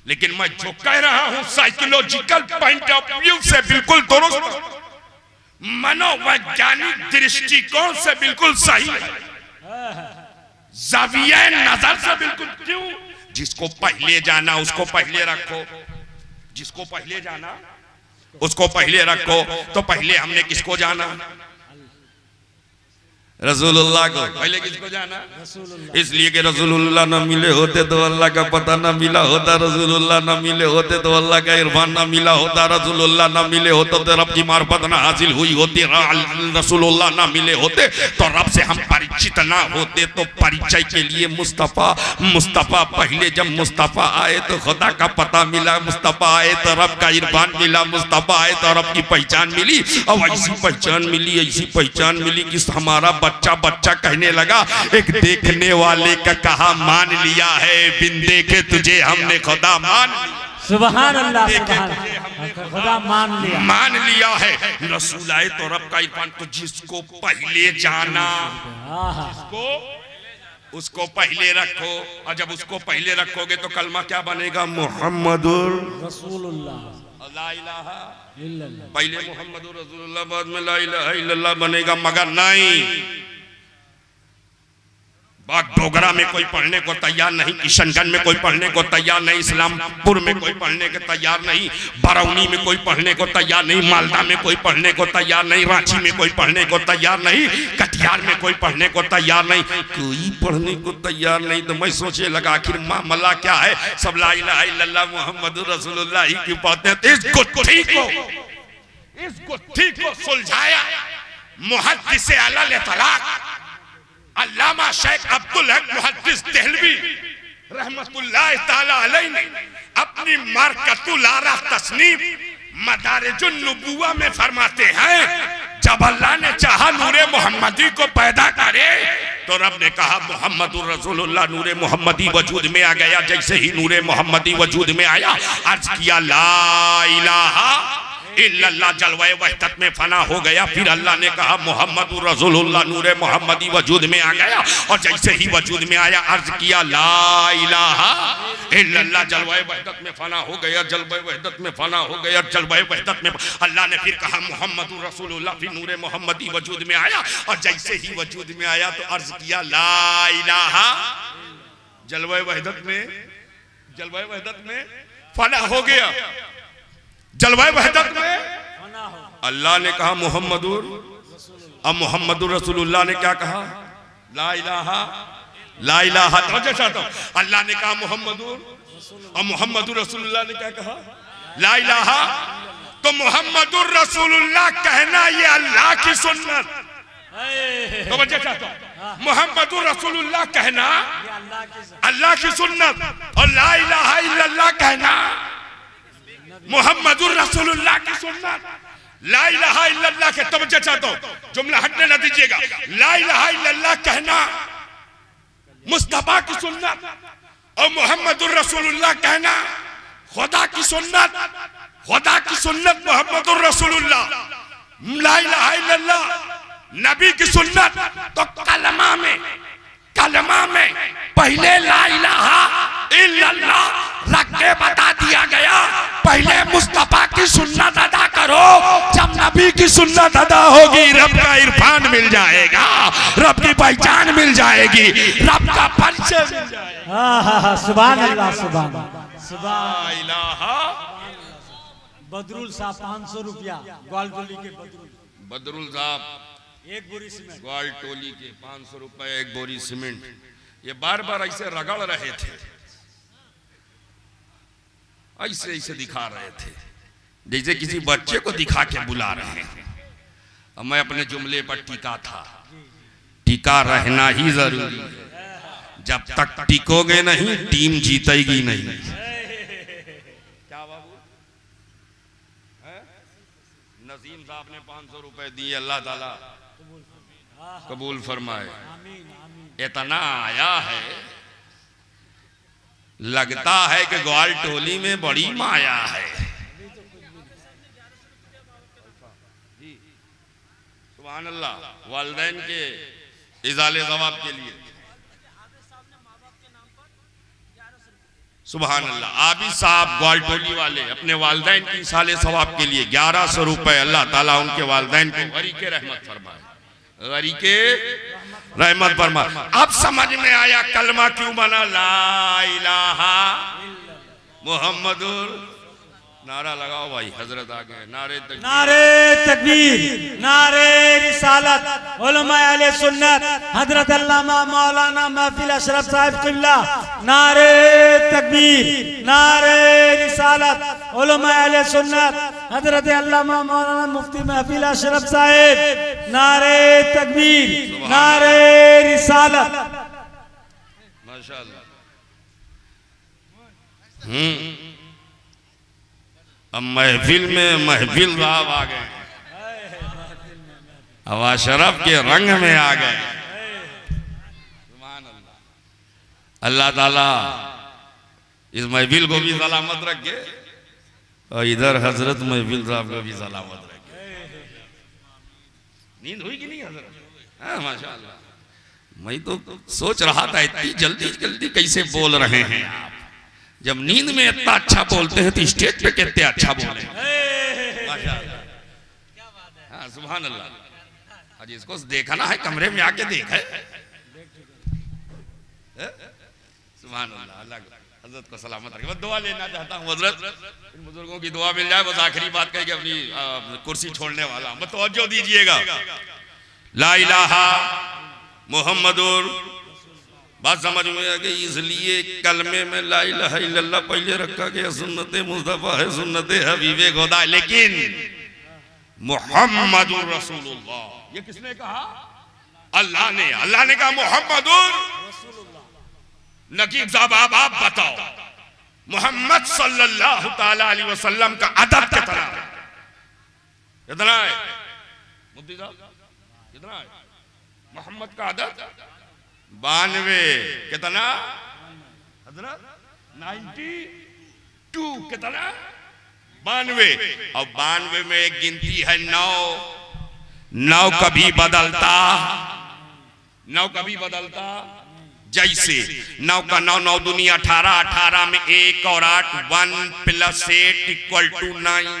लेकिन मैं जो कह रहा हूं साइकोलॉजिकल पॉइंट ऑफ व्यू से बिल्कुल दुरुस्त, मनोवैज्ञानिक दृष्टिकोण से बिल्कुल सही है, ज़ाविया नजर से बिल्कुल। क्यों? जिसको पहले जाना उसको पहले रखो, जिसको पहले जाना उसको पहले रखो। तो पहले हमने किसको जाना? रसूलुल्लाह को। पहले किसको जाना? इसलिए कि रसूलुल्लाह न मिले होते तो अल्लाह का पता न मिला होता, रसूलुल्लाह न मिले होते तो अल्लाह का इरफान न मिला होता, रसूलुल्लाह न मिले होते तो रब की मार्फत न हासिल हुई होती, रसूलुल्लाह न मिले होते तो रब से हम परिचित ना होते। तो परिचय के लिए मुस्तफ़ा पहले, जब मुस्तफ़ा आए तो खुदा का पता मिला, मुस्तफ़ा आए तो रब का इरफान मिला, मुस्तफ़ा आए तो रब की पहचान मिली। और ऐसी पहचान मिली, ऐसी पहचान मिली कि हमारा बच्चा कहने लगा, एक देखने वाले का कहा मान लिया है, बिन देखे तुझे हमने खुदा मान लिया। सुभान अल्लाह, सुभान अल्लाह, खुदा मान लिया है। रसूल आए तो रब का इरफान। तो जिसको पहले जाना उसको पहले रखो, और जब उसको पहले रखोगे तो कलमा क्या बनेगा? मुहम्मदुर रसूलुल्लाह, ला इलाहा इल्लल्लाह। पहले मुहम्मदुर रसूलुल्लाह, बाद में ला इलाहा इल्लल्लाह बनेगा। मगर नहीं, डोगरा में कोई पढ़ने को तैयार नहीं, किशनगंज में कोई पढ़ने को तैयार नहीं, इस्लामपुर में कोई पढ़ने को तैयार नहीं, बरौनी में कोई पढ़ने को तैयार नहीं, मालदा में कोई पढ़ने को तैयार नहीं, रांची में कोई पढ़ने को तैयार नहीं, कटिहार में कोई पढ़ने को तैयार नहीं, कोई पढ़ने को तैयार नहीं। तो मैं सोचे लगा आखिर मामला क्या है, सब ला इलाहा इल्लल्लाह मुहम्मदुर रसूलुल्लाह ही क्यों पढ़ते हैं। इस गुत्थी को सुलझाया मुहद्दिस अहले तलाक अल्लामा शेख अब्दुल हक मुहद्दिस देहलवी रहमतुल्लाह ताला अलैह ने अपनी मारकतुल आरा तस्नीफ मदारिजुन नबुव्वा में फरमाते हैं, जब अल्लाह ने चाहा नूरे मोहम्मदी को पैदा करे तो रब ने कहा मुहम्मदुर रसूलुल्लाह नूरे मोहम्मदी वजूद में आ गया। जैसे ही नूरे मोहम्मदी वजूद में आया, अर्ज किया ला इलाहा इल्लल्लाह, जलवाए वहदत में फना हो गया। फिर अल्लाह ने कहा मुहम्मदुर रसूलुल्लाह नूरे मोहम्मदी वजूद में आ गया, और जैसे ही वजूद में आया अर्ज किया ला इलाहा इल्लल्लाह, जलवाए वहदत में फना हो गया, जलवाए वहदत में फना हो गया, जलवाए वहदत में। अल्लाह ने फिर कहा मुहम्मदुर रसूलुल्लाह, फिर नूरे मोहम्मदी वजूद में आया, और जैसे ही वजूद में आया तो अर्ज किया ला इलाहा, जलवाए वहदत में फना हो गया, जलवाए वहदत में। अल्लाह ने कहा मुहम्मदुर, अब मुहम्मदुर रसूलुल्लाह ने क्या कहा, ला इलाहा चाहता हूं। अल्लाह ने कहा मुहम्मदुर, और मुहम्मदुर रसूलुल्लाह ने क्या कहा, ला इलाहा। तो मुहम्मदुर रसूलुल्लाह कहना ये अल्लाह की सुन्नत, तो बच्चे चाहता हूं मुहम्मदुर रसूलुल्लाह कहना अल्लाह की सुन्नत, और ला इलाहा इल्लल्लाह कहना मुहम्मदुर रसूलुल्लाह की सुन्नत। ला इलाहा इल्लल्लाह के तवज्जो चाहता हूं, जुमला हटने न दीजिएगा। ला इलाहा इल्लल्लाह कहना मुस्तफा की सुन्नत, और मुहम्मदुर रसूलुल्लाह कहना खुदा की सुन्नत, खुदा की सुन्नत मुहम्मदुर रसूलुल्लाह। ला इलाहा इल्लल्लाह नबी की सुन्नत। तो कलमा में पहले ला इलाहा इल्लल्लाह रख के बता दिया गया, पहले मुस्तफा की सुन्नत अदा करो, जब नबी की सुन्नत अदा होगी रब का इरफान मिल जाएगा, रब की पहचान मिल जाएगी, रब का परिचय मिल जाएगा। सुभान अल्लाह, सुभान इलाहा। बदरुल साहब 500 रुपया ग्वालटोली के बदरुल साहब एक बोरी सीमेंट, ग्वालटोली के 500 रुपए एक बोरी सीमेंट। ये बार बार ऐसे रगड़ रहे थे, ऐसे दिखा रहे थे जैसे किसी बच्चे को दिखा के बुला रहे हैं। और मैं अपने जुमले पर टिका था, टिका रहना ही जरूरी है, जब तक टिकोगे नहीं टीम जीतेगी नहीं। क्या बाबू, नसीम साहब ने 500 रुपए दिए, अल्लाह ताला कबूल फरमाए। इतना आया है, लगता है कि ग्वालटोली में बड़ी माया है। सुभान अल्लाह। वालिदैन के इजाले सवाब के लिए सुभान अल्लाह। आबिद साहब ग्वालटोली वाले अपने वालिदैन की इजाले सवाब के लिए 1100 रुपए, अल्लाह ताला उनके वालिदैन को गरीके रहमत फरमाए, गरीके रहमत फरमाए। अब समझ में आया कलमा क्यों बना, ला इलाहा मुहम्मदुर। नारा लगाओ भाई, हजरत आ गए। नारे तकबीर, नारे रिसालत, उलमा अहले सुन्नत हजरत अल्लामा मौलाना महफिल अशरफ साहिब किबला। नारे तकबीर, नारे रिसालत, उलमा अहले सुन्नत हजरत अल्लामा मौलाना मुफ्ती महफिल अशरफ साहिब। नारे तकबीर, नारे रिसालत। माशाअल्लाह। अब महफिल साहब आ गए, अब अशरफ के रंग में आ गए। अल्लाह ताला इस महफिल को भी सलामत रखे, और इधर हजरत महफिल साहब को भी सलामत रखे। नींद हुई कि नहीं हजरत? हाँ माशाअल्लाह। मैं तो सोच रहा था इतनी जल्दी कैसे बोल रहे हैं आप, जब नींद में इतना अच्छा बोलते हैं तो स्टेज पे कितने अच्छा बोले। माशाअल्लाह, हाँ सुभान अल्लाह। आज इसको देखना है, कमरे में आके देखे। सुभान अल्लाह, अल्लाह हजरत को सलामत रखे। बस दुआ लेना चाहता हूँ हजरत, इन बुजुर्गों की दुआ मिल जाए। बस आखिरी बात कह के अपनी कुर्सी छोड़ने वाला हूं। तवज्जो दीजिएगा। ला इलाहा मुहम्मदुर, बात समझ में आ गई। इसलिए कलमे में ला इलाहा इल्लल्लाह पहले रखा गया। सुन्नते मुस्तफा है, सुन्नते हबीबे खुदा। लेकिन मुहम्मदुर रसूलुल्लाह ये किसने कहा? अल्लाह ने। अल्लाह ने कहा मुहम्मदुर रसूलुल्लाह। नकीब साहब आप बताओ मोहम्मद सल्लल्लाहु ताला अलैहि वसल्लम का अदद कितना है? कितना है मुफ्ती साहब, कितना है मोहम्मद का अदद? 92। कितना हजरत? 92। कितना? 92। और 92 में एक गिनती है 9। 9 कभी बदलता, 9 कभी बदलता। जैसे 9 का 9, 9 दूनी 18, 18 में 1 और 8, 1 + 8 = 9।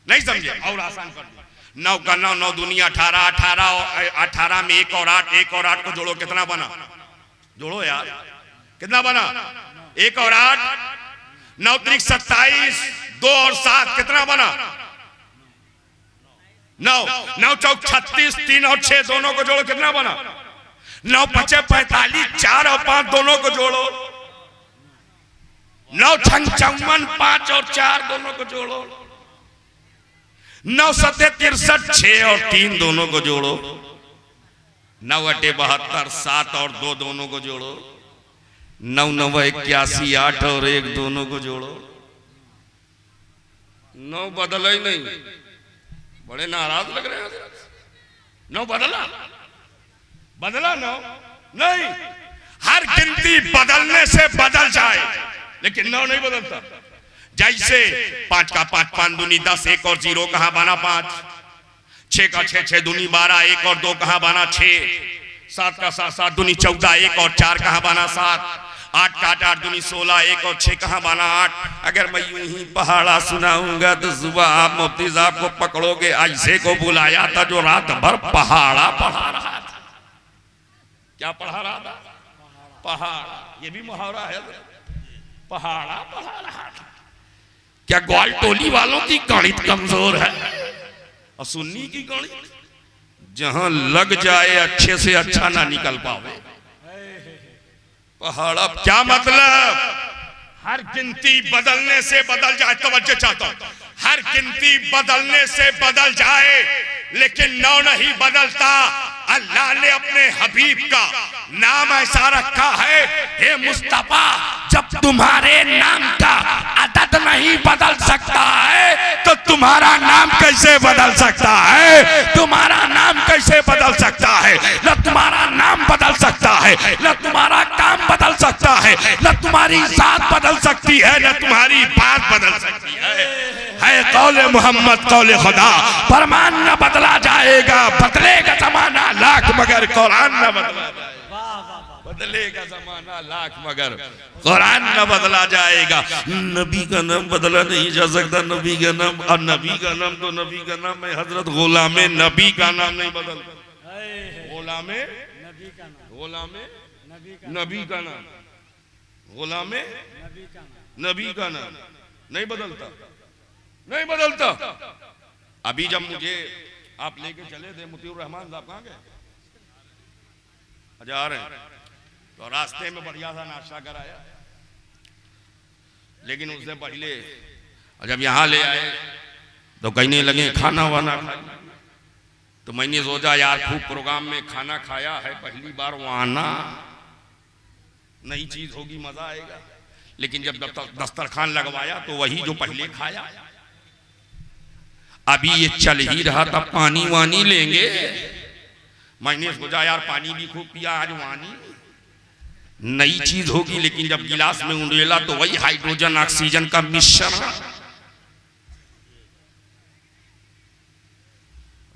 नहीं समझे? और आसान कर दो। 9 का 9, 9 दूनी 18, 18 और 18 में 1 और 8, 1 और 8 को जोड़ो, कितना बना? जोड़ो यार, कितना बना? 1 और 8, 9 × 27, 2 और 7 कितना बना? 9। 9 × 4 = 36, 3 और 6 दोनों को जोड़ो, कितना बना? 9 × 5 = 45, 4 और 5 दोनों को जोड़ो। 9 × 6 = 54, 5 और 4 दोनों को जोड़ो। 9 × 7 = 63, 6 और 3 दोनों को जोड़ो। 9 × 8 = 72, 7 और 2 दोनों को जोड़ो। 9 × 9 = 81, 8 और 1 दोनों को जोड़ो। 9 बदला ही नहीं। बड़े नाराज लग रहे हैं। 9 बदला? बदला 9 नहीं। हर गिनती बदलने से बदल जाए, लेकिन 9 नहीं बदलता। जैसे 5 का 5, 5 दूनी 10, 1 और 0 कहां बना 5। 6 का 6, 6 दूनी 12, 1 और 2 कहां बना 6। 7 का 7, 7 दूनी 14, 1 और 4 कहां बना 7। 8 का 8, 8 दूनी 16, 1 और 6 कहां बना 8। अगर मैं यूं ही पहाड़ा सुनाऊंगा तो सुबह आप मुफ्ती साहब को पकड़ोगे। ऐसे को बुलाया था जो रात भर पहाड़ा पढ़ा रहा था। क्या पढ़ा रहा था? पहाड़ा। ये भी मुहावरा है, पहाड़ा पढ़ा रहा था। क्या ग्वाल टोली वालों की गणित कमजोर है और सुन्नी की गणित जहां लग जाए अच्छे से अच्छा ना निकल पावे? पहाड़ा क्या मतलब? हर गिनती बदलने से बदल जाए। तवज्जो चाहता हूं। हर गिनती बदलने से बदल जाए, लेकिन 9 नहीं बदलता। अल्लाह ने अपने हबीब का नाम ऐसा रखा है, हे मुस्तफा, जब तुम्हारे नाम का अदद नहीं बदल सकता है तो तुम्हारा नाम कैसे बदल सकता है? तुम्हारा नाम कैसे बदल सकता है? न तुम्हारा नाम बदल सकता है, न तुम्हारा काम बदल सकता है, न तुम्हारी जात बदल सकती है, न तुम्हारी बात बदल सकती है कौले मोहम्मद कौले खुदा। फरमान न बदला जाएगा, बदलेगा जमाना लाख मगर कुरान न बदला जाएगा। बदलेगा जमाना लाख मगर कुरान न बदला जाएगा। नबी का नाम बदला नहीं जा सकता। नबी का नाम, और नबी का नाम तो नबी का नाम है हजरत। गुलामे नबी का नाम नहीं बदलता। गुलामे नबी का नाम, गुलामे नबी का नाम, गुलामे नबी का नाम नहीं बदलता, नहीं बदलता। अभी जब मुझे आप लेके चले थे, मुतीउर रहमान साहब कहाँ गए? जा रहे हैं, तो रास्ते में बढ़िया सा नाश्ता कराया, लेकिन उससे पहले जब यहाँ ले आए तो कहने लगे खाना वाना खाए। तो मैंने सोचा यार खूब प्रोग्राम में खाना खाया है, पहली बार वहाँ आना, नई चीज होगी, मजा आएगा। लेकिन जब दस्तरखान लगवाया तो वही जो पहले खाया। अभी ये चल ही रहा था, पानी वानी लेंगे। मैंने सोचा यार पानी भी खूब पिया, आज वानी नई चीज होगी। लेकिन जब गिलास में उंडेला तो वही हाइड्रोजन ऑक्सीजन का मिश्रण।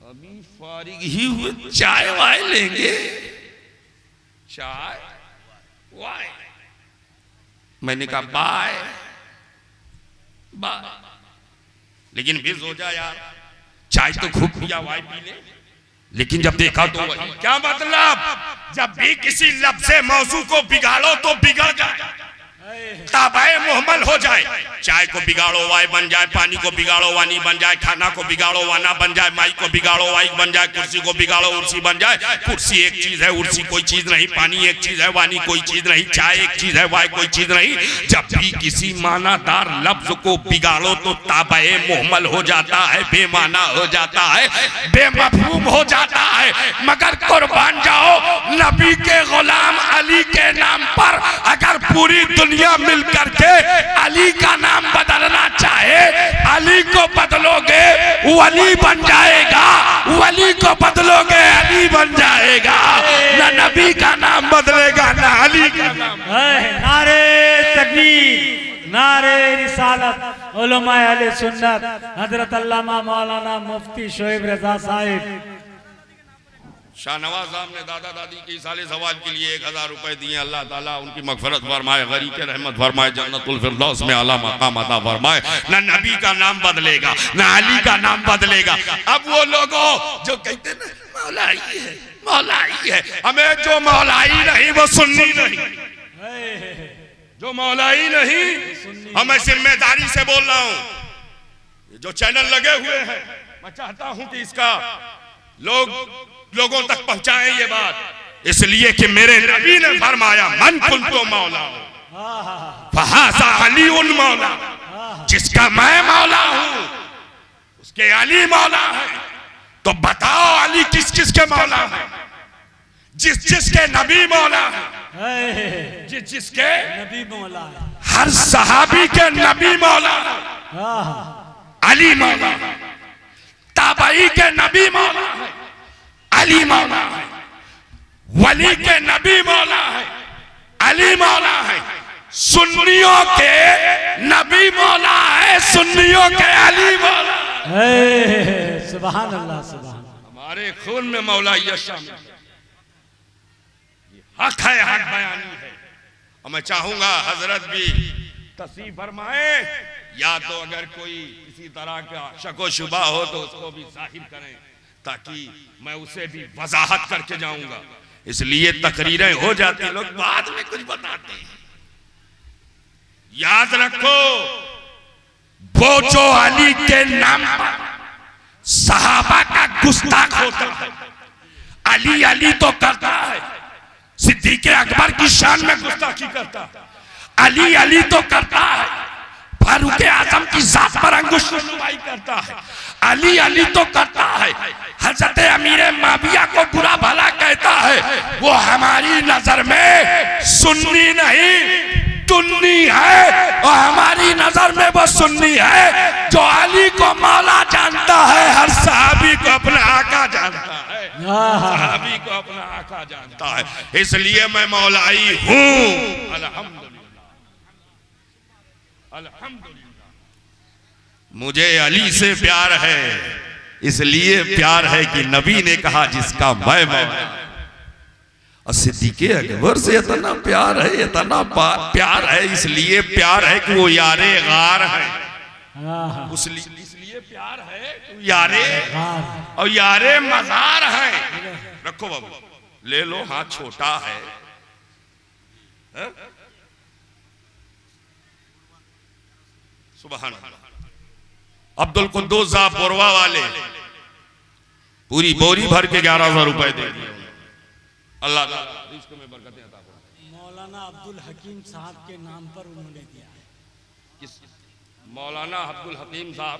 अभी फारिग ही हुए, चाय वाय लेंगे, चाय वाय। मैंने कहा बाय बाय। लेकिन फिर सोचा यार चाय तो खूब पिया, वाय पी ले। लेकिन जब देखा तो वही, क्या मतलब जब भी किसी लफ्ज़े मौजू को बिगाड़ो तो बिगड़ जाए, ताबाए मुहम्मल हो जाए। चाय को बिगाड़ो वाई बन जाए, पानी को बिगाड़ो वानी बन जाए, खाना को बिगाड़ो वाना बन जाए, माई को बिगाड़ो वाई बन जाए, कुर्सी को बिगाड़ो उर्सी बन जाए। कुर्सी एक चीज है, उर्सी कोई चीज नहीं, पानी एक चीज है, वानी कोई चीज नहीं, चाय एक चीज है, वाई कोई चीज नहीं। जब भी किसी मानादार लफ्ज को बिगाड़ो तो ताबाए मुहम्मल हो जाता है, बेमाना हो जाता है, बेमफहूम हो जाता है। मगर कुर्बान जाओ, नबी के गुलाम अली के नाम पर अगर पूरी दुनिया मिल करके अली का नाम बदलना चाहे, अली को बदलोगे वली बन जाएगा, वली को बदलोगे अली बन जाएगा। ना नबी का नाम बदलेगा ना अली का नाम। नारे तकबीर, नारे रिसालत, उलमाए अहले सुन्नत हजरत अल्लामा मौलाना मुफ्ती शोएब रजा साहिब। शाहनवाज साहब ने दादा दादी के साले सवाल के लिए 1000 रुपए दिए। अल्लाह ताला उनकी मगफरत फरमाए, गरीब के रहमत फरमाए, जन्नतुल फिरदौस में आला मकाम अता फरमाए। ना नबी का नाम बदलेगा ना अली का नाम बदलेगा। अब वो लोगों जो कहते ना मौलाई है, मौलाई है, हमें जो मौलाई नहीं वो सुन्नी नहीं, जो मौलाई नहीं। हमें जिम्मेदारी से बोल रहा हूँ, जो चैनल लगे हुए हैं, मैं चाहता हूँ कि इसका लोगों तक पहुंचाएं ये बात, इसलिए कि मेरे नबी ने फरमाया मन कुंतो मौला फहासा अली उन मौला, जिसका मैं मौला हूं उसके अली मौला है। तो बताओ अली किस किस के मौला है? जिस जिसके नबी मौला है, जिस जिसके नबी मौला है, हर सहाबी के नबी मौला है, अली मौला है। ताबई के नबी मौला है, अली मौला है। वली के नबी मौला है, अली मौला है। सुन्नियों के नबी मौला है, सुन्नियों के अली मौला है। सुभान अल्लाह, सुभान। हमारे खून में मौलाइयत शामिल है, हक है, हक बयानी है। और मैं चाहूंगा हजरत भी तस्वीर फरमाए, या तो अगर कोई किसी तरह का शको शुबा हो तो उसको भी जाहिर करें, ताकि मैं उसे भी वजाहत करके जाऊंगा। इसलिए तकरीरें हो जाती, लोग बाद में कुछ बताते हैं। याद रखो, वो जो अली के नाम पर सहाबा का गुस्ताख होता है, अली अली तो करता है, सिद्दीक़ अकबर की शान में गुस्ताखी करता है, अली अली तो करता है, फारूक आजम की जात पर अंगुश नुमाई करता है, अली अली तो करता है, हजरत अमीर माविया को बुरा भला कहता है। वो हमारी नजर में सुन्नी नहीं टुन्नी है, और हमारी नजर में वो सुन्नी है जो अली को मौला जानता है, हर सहाबी को अपना आका जानता है, सहाबी को अपना आका जानता है। इसलिए मैं मौलाई हूँ, अल्हम्दुलिल्लाह, अल्हम्दुलिल्लाह। मुझे अली से प्यार है, इसलिए प्यार है कि नबी ने कहा जिसका मैं मौला। और सिद्दीक़ अकबर से इतना प्यार है, इतना प्यार है, इसलिए प्यार है कि वो यारे गार है, इसलिए प्यार है कि यारे और यारे मज़ार है। रखो बाबू, ले लो, हाथ छोटा है, सुभान अल्लाह। अब्दुल कुद्दूस साहब बोरवा वाले पूरी बोरी भर के 11,000 रुपए दे दिए। अल्लाह ताला रिज़्क़ में बरकतें अता फरमाए। मौलाना अब्दुल हकीम साहब के नाम पर उन्होंने दिया है। किस मौलाना अब्दुल हकीम साहब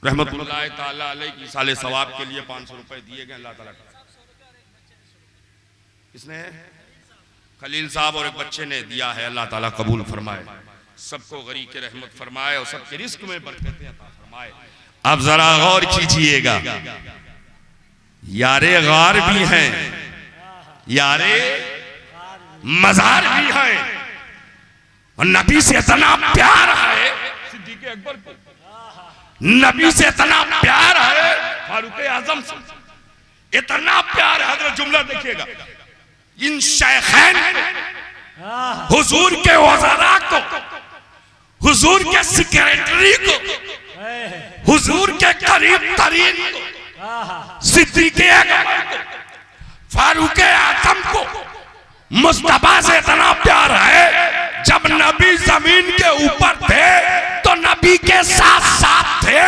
रहमतुल्लाह ताला अलैहि की साले सवाब के लिए 500 रुपए दिए गए। अल्लाह ताला किसने? खलील साहब और एक बच्चे ने दिया है। अल्लाह ताला कबूल फरमाए, सबको गरीब के रहमत फरमाए और सबके रिस्क में बरकतें अता फरमाए। अब जरा गौर कीजिएगा, यारे गार भी हैं, यारे मज़ार भी हैं, और नबी से इतना प्यार है सिद्दीक़ अकबर को, नबी से इतना प्यार है फारूक आजम से, इतना प्यार है। हज़रत जुमला देखिएगा, इन शेखैन हुजूर के वज़रा को, हुजूर के सेक्रेटरी को, हुजूर के करीब तरीन को सिद्दीक़ अकबर को, फारूक आज़म को मुस्तफा से इतना प्यार है, जब नबी जमीन के ऊपर थे तो नबी के साथ साथ थे,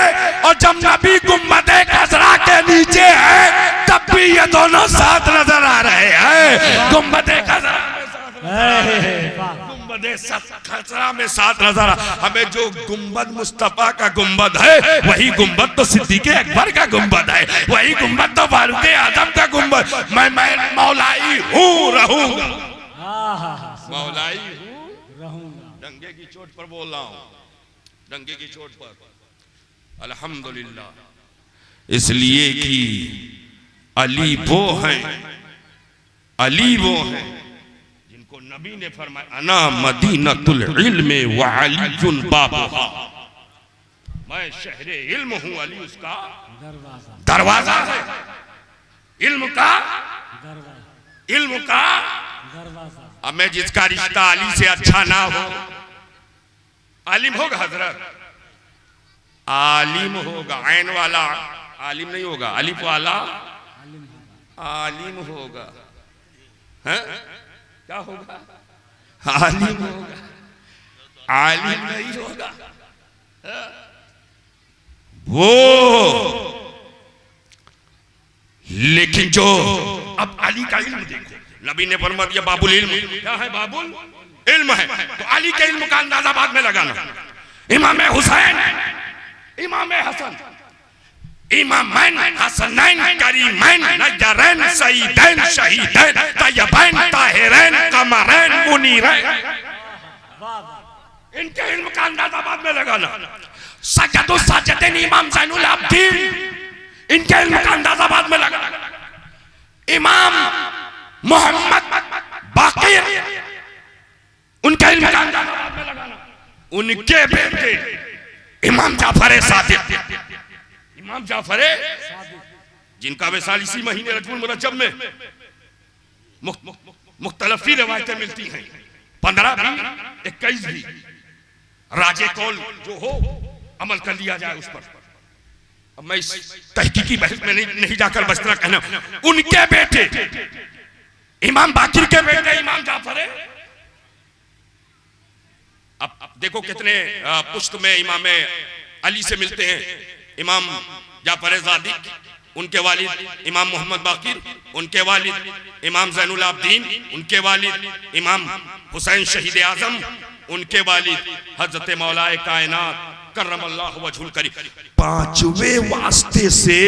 और जब नबी गुम्बदे खजरा के नीचे है तब भी ये दोनों साथ नजर आ रहे हैं। गुम्बदे खजरा खजरा में साथ नजर आ, हमें जो गुम्बद मुस्तफा का गुम्बद है वही गुम्बद तो सिद्दीक़ अकबर का गुम्बद है, वही गुम्बद तो फारूक आज़म का गुम्बद। मैं मौलाई हूँ रहूंगा, मौलाई हूँ रहूंगा। डंगे की चोट पर बोल रहा हूँ, डंगे की चोट पर अल्हम्दुलिल्लाह। इसलिए कि अली वो हैं, अली वो हैं जिनको नबी ने फरमाया अना मदीनतुल इल्म व अलीयुन बाबुहा, मैं शहरे इल्म हूँ, अली उसका दरवाजा है। इल्म का इल्म का दरवाजा। अब मैं जिसका रिश्ता अली से अच्छा ना हो, आलिम होगा हजरत, आलिम होगा, ऐन वाला आलिम नहीं होगा, अलिफ वाला आलिम होगा। हैं? क्या होगा? आलिम होगा, आलिम नहीं होगा। वो लेकिन जो अब अली का इल्म देखो, नबी ने फरमा दिया बाबुल इल्म, क्या है? बाबुल इल्म है। तो अली के इल्म का अंदाजा बाद में लगाना। इमाम हुसैन, इमाम हसन, इमामैन हसनैन करीमैन नजरैन सईदैन शहीदैन तय्यबैन ताहिरैन कमरैन मुनीरैन, इनके इल्म का अंदाजा बाद में लगाना। सजदु साजिदीन इमाम ज़ैनुल आबिदीन, इनके इल्म का अंदाजा बाद में लगाना। इमाम मोहम्मद बाकिर, उनके इल्म का अंदाजा बाद में लगाना। उनके बेटे इमाम जाफर सादिक, इमाम जाफर जिनका विसाल इसी महीने रजबुल मुरज्जब में मुख्तलिफ रिवायतें मिलती हैं, 15 भी 21 भी, राजे कौल जो हो अमल कर लिया जाए उस पर। अब मैं इस तहकीकी बहस में नहीं जाकर बस इतना कहना, उनके बेटे इमाम बाकिर के बेटे इमाम जाफर। अब देखो कितने पुश्त में इमाम अली से मिलते हैं। इमाम जाफर सादिक, उनके वालिद इमाम मोहम्मद बाकिर, उनके वालिद इमाम ज़ैनुल आबिदीन, उनके वालिद इमाम हुसैन शहीद आज़म, उनके वालिद हजरत मौलाए कायनात करमल्लाहु वजहुल करीम। पांचवें वास्ते से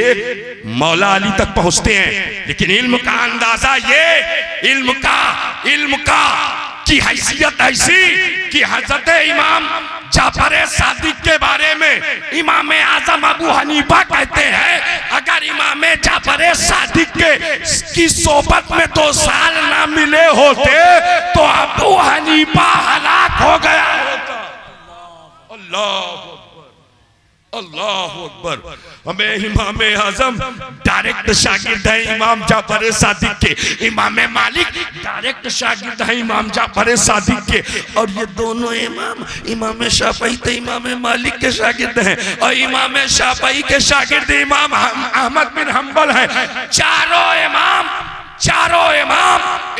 मौला अली तक पहुंचते हैं। लेकिन इल्म का अंदाजा ये, इल्म का की हैसियत ऐसी कि हजरत इमाम जाफर सादिक के बारे में इमाम आजम अबू हनीफा कहते हैं, अगर इमाम जाफर सादिक की सोबत में 2 साल ना मिले होते तो अबू हनीफा हलाक हो गया होता। अल्लाह अल्लाह अकबर। हमें इमाम आजम डायरेक्ट शागिर्द है इमाम जाफर सादिक के, इमाम मालिक डायरेक्ट शागिर्द है इमाम जाफर सादिक के, और ये दोनों इमाम शाफई तो इमाम मालिक के शागिर्द हैं, और इमाम शाफई के शागिर्द इमाम अहमद बिन हंबल हैं। चारों इमाम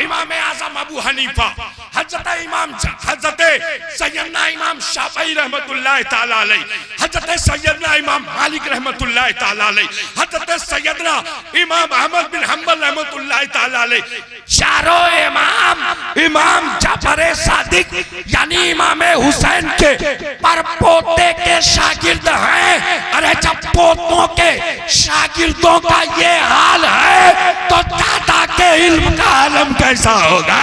इमाम आजम अबू हनीफा, हजरत सैयदना इमाम शाफई रहमतुल्लाह ताला अलैह, हजरत सैयदना इमाम मालिक रहमतुल्लाह ताला अलैह, हजरत सैयदना इमाम अहमद बिन हंबल रहमतुल्लाह ताला अलैह, चारों इमाम जाफर सादिक यानी इमाम हुसैन के परपोते के शागिर्द हैं। अरे जब पोतों के शागिर्दों का ये हाल है तो दादा के इल्म का आलम कैसा होगा,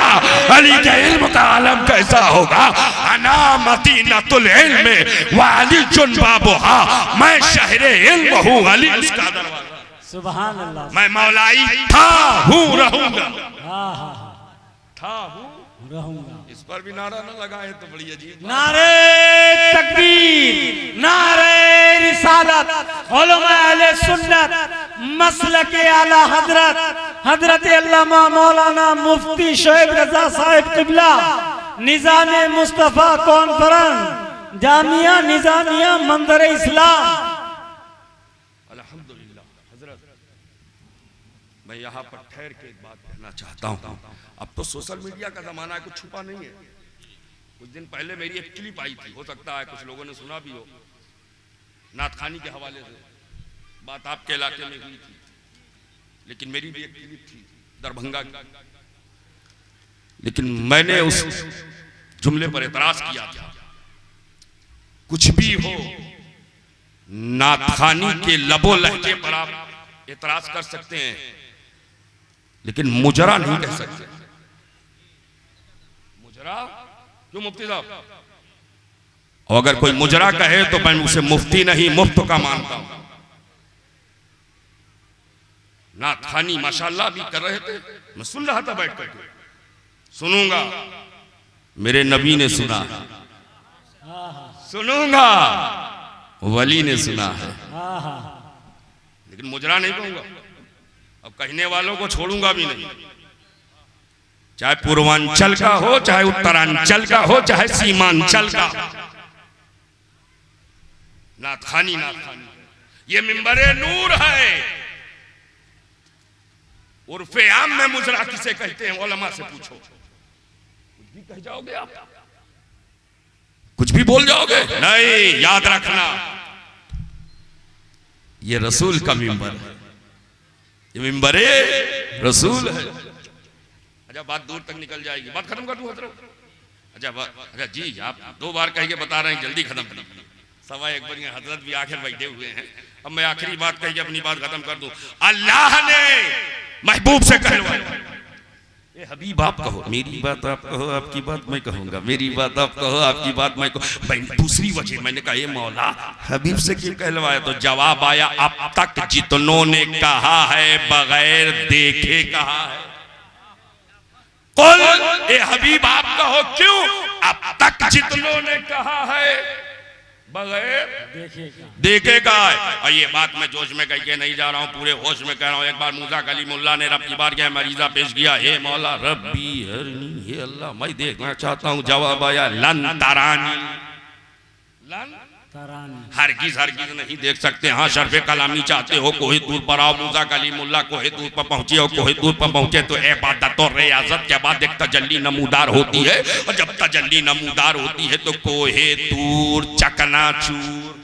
अली के इल्म का आलम कैसा होगा। अना मदीनतुल इल्म व अलीयुन बाबुहा, मैं शहरे इल्म हूँ, अली उसका दरवाजा। सुभान अल्लाह। मैं मौलाई था हूँ रहूंगा, था हूँ रहूंगा। इस पर भी नारा न लगाए तो बड़ी अजीब। नारे तकबीर, नारे रिसालत, उलमा अहले सुन्नत, मसलक आला हजरत अल्लामा मौलाना मुफ्ती शोएब रजा साहिब किबला, निजामे मुस्तफा कॉन्फ्रेंस, जामिया निजामिया मंदर इस्लाम। अल्हम्दुलिल्लाह। हजरत मैं यहाँ पर ठहर के एक बात कहना चाहता हूँ। अब तो सोशल मीडिया का जमाना है, कुछ छुपा नहीं है। कुछ दिन पहले मेरी एक क्लिप आई थी, हो सकता है कुछ लोगों ने सुना भी हो, नाथ खानी के हवाले से बात आपके इलाके में हुई थी, लेकिन मेरी भी एक क्लिप थी दरभंगा की, लेकिन मैंने उस जुमले पर एतराज किया था। कुछ भी हो, नाथ खानी के लबो लहजे पर आप एतराज कर सकते हैं, लेकिन मुजरा नहीं कह सकते। मुजरा क्यों मुफ्ती साहब? और अगर कोई मुजरा कहे तो मैं उसे मुफ्ती नहीं मुफ्त का मानता हूं। नाथ खानी माशाल्लाह भी कर रहे थे, मैं सुन रहा था बैठ करके, सुनूंगा, मेरे नबी ने सुना, सुनूंगा, वली ने सुना है, लेकिन मुजरा नहीं कहूंगा। अब कहने वालों को छोड़ूंगा भी नहीं, चाहे पूर्वांचल का हो, चाहे उत्तरांचल का हो, चाहे सीमांचल का। नाथ खानी ये मिंबरे नूर है। उर्फे आम में मुजरा किसे कहते हैं, उलमा से पूछो। कुछ भी कह जाओगे आप, कुछ भी बोल जाओगे, नहीं, याद रखना ये रसूल का मिंबर है, ये मिंबरे रसूल है। अच्छा, बात दूर तक निकल जाएगी, बात खत्म कर दूं हजरत? अच्छा जी, आप 2 बार कह के बता रहे हैं, जल्दी खत्म कीजिए। सवा 1 बजे हजरत भी आखिर बैठे हुए हैं। अब मैं आखिरी बात कह के अपनी बात खत्म कर दूं। अल्लाह ने महबूब से कहलवाया, ये हबीब आप कहो, मेरी बात आप कहो, आपकी बात मैं कहूंगा, मेरी बात आप कहो, आपकी बात मैं कहूं। दूसरी वजह मैंने कहा, ये मौला हबीब से क्यों कहलवाया? तो जवाब आया, अब तक जितनों ने कहा है बगैर देखे कहा है। कुल ए हबीब आप कहो, क्यों? अब तक जितनों ने कहा है बगैर देखेगा। और ये बात मैं जोश में कह के नहीं जा रहा हूँ, पूरे होश में कह रहा हूँ। एक बार मूसा कलीमुल्लाह ने रब की बारगाह में मरीजा पेश किया, हे मौला रब्बी हरनी, हे अल्लाह मैं देखना चाहता हूँ। जवाब आया, लन तरानी, लन हरगिज हरगिज नहीं देख सकते। हाँ, शर्फे कलामी चाहते हो, कोई दूर पर आओ। मूसा कलीमुल्लाह कोई दूर पर पहुंचे, और कोई दूर पर पहुंचे तो इबादत और रियाजत के बाद एक तजल्ली नमूदार होती है, और जब तजल्ली नमूदार होती है तो कोहे तूर चकनाचूर,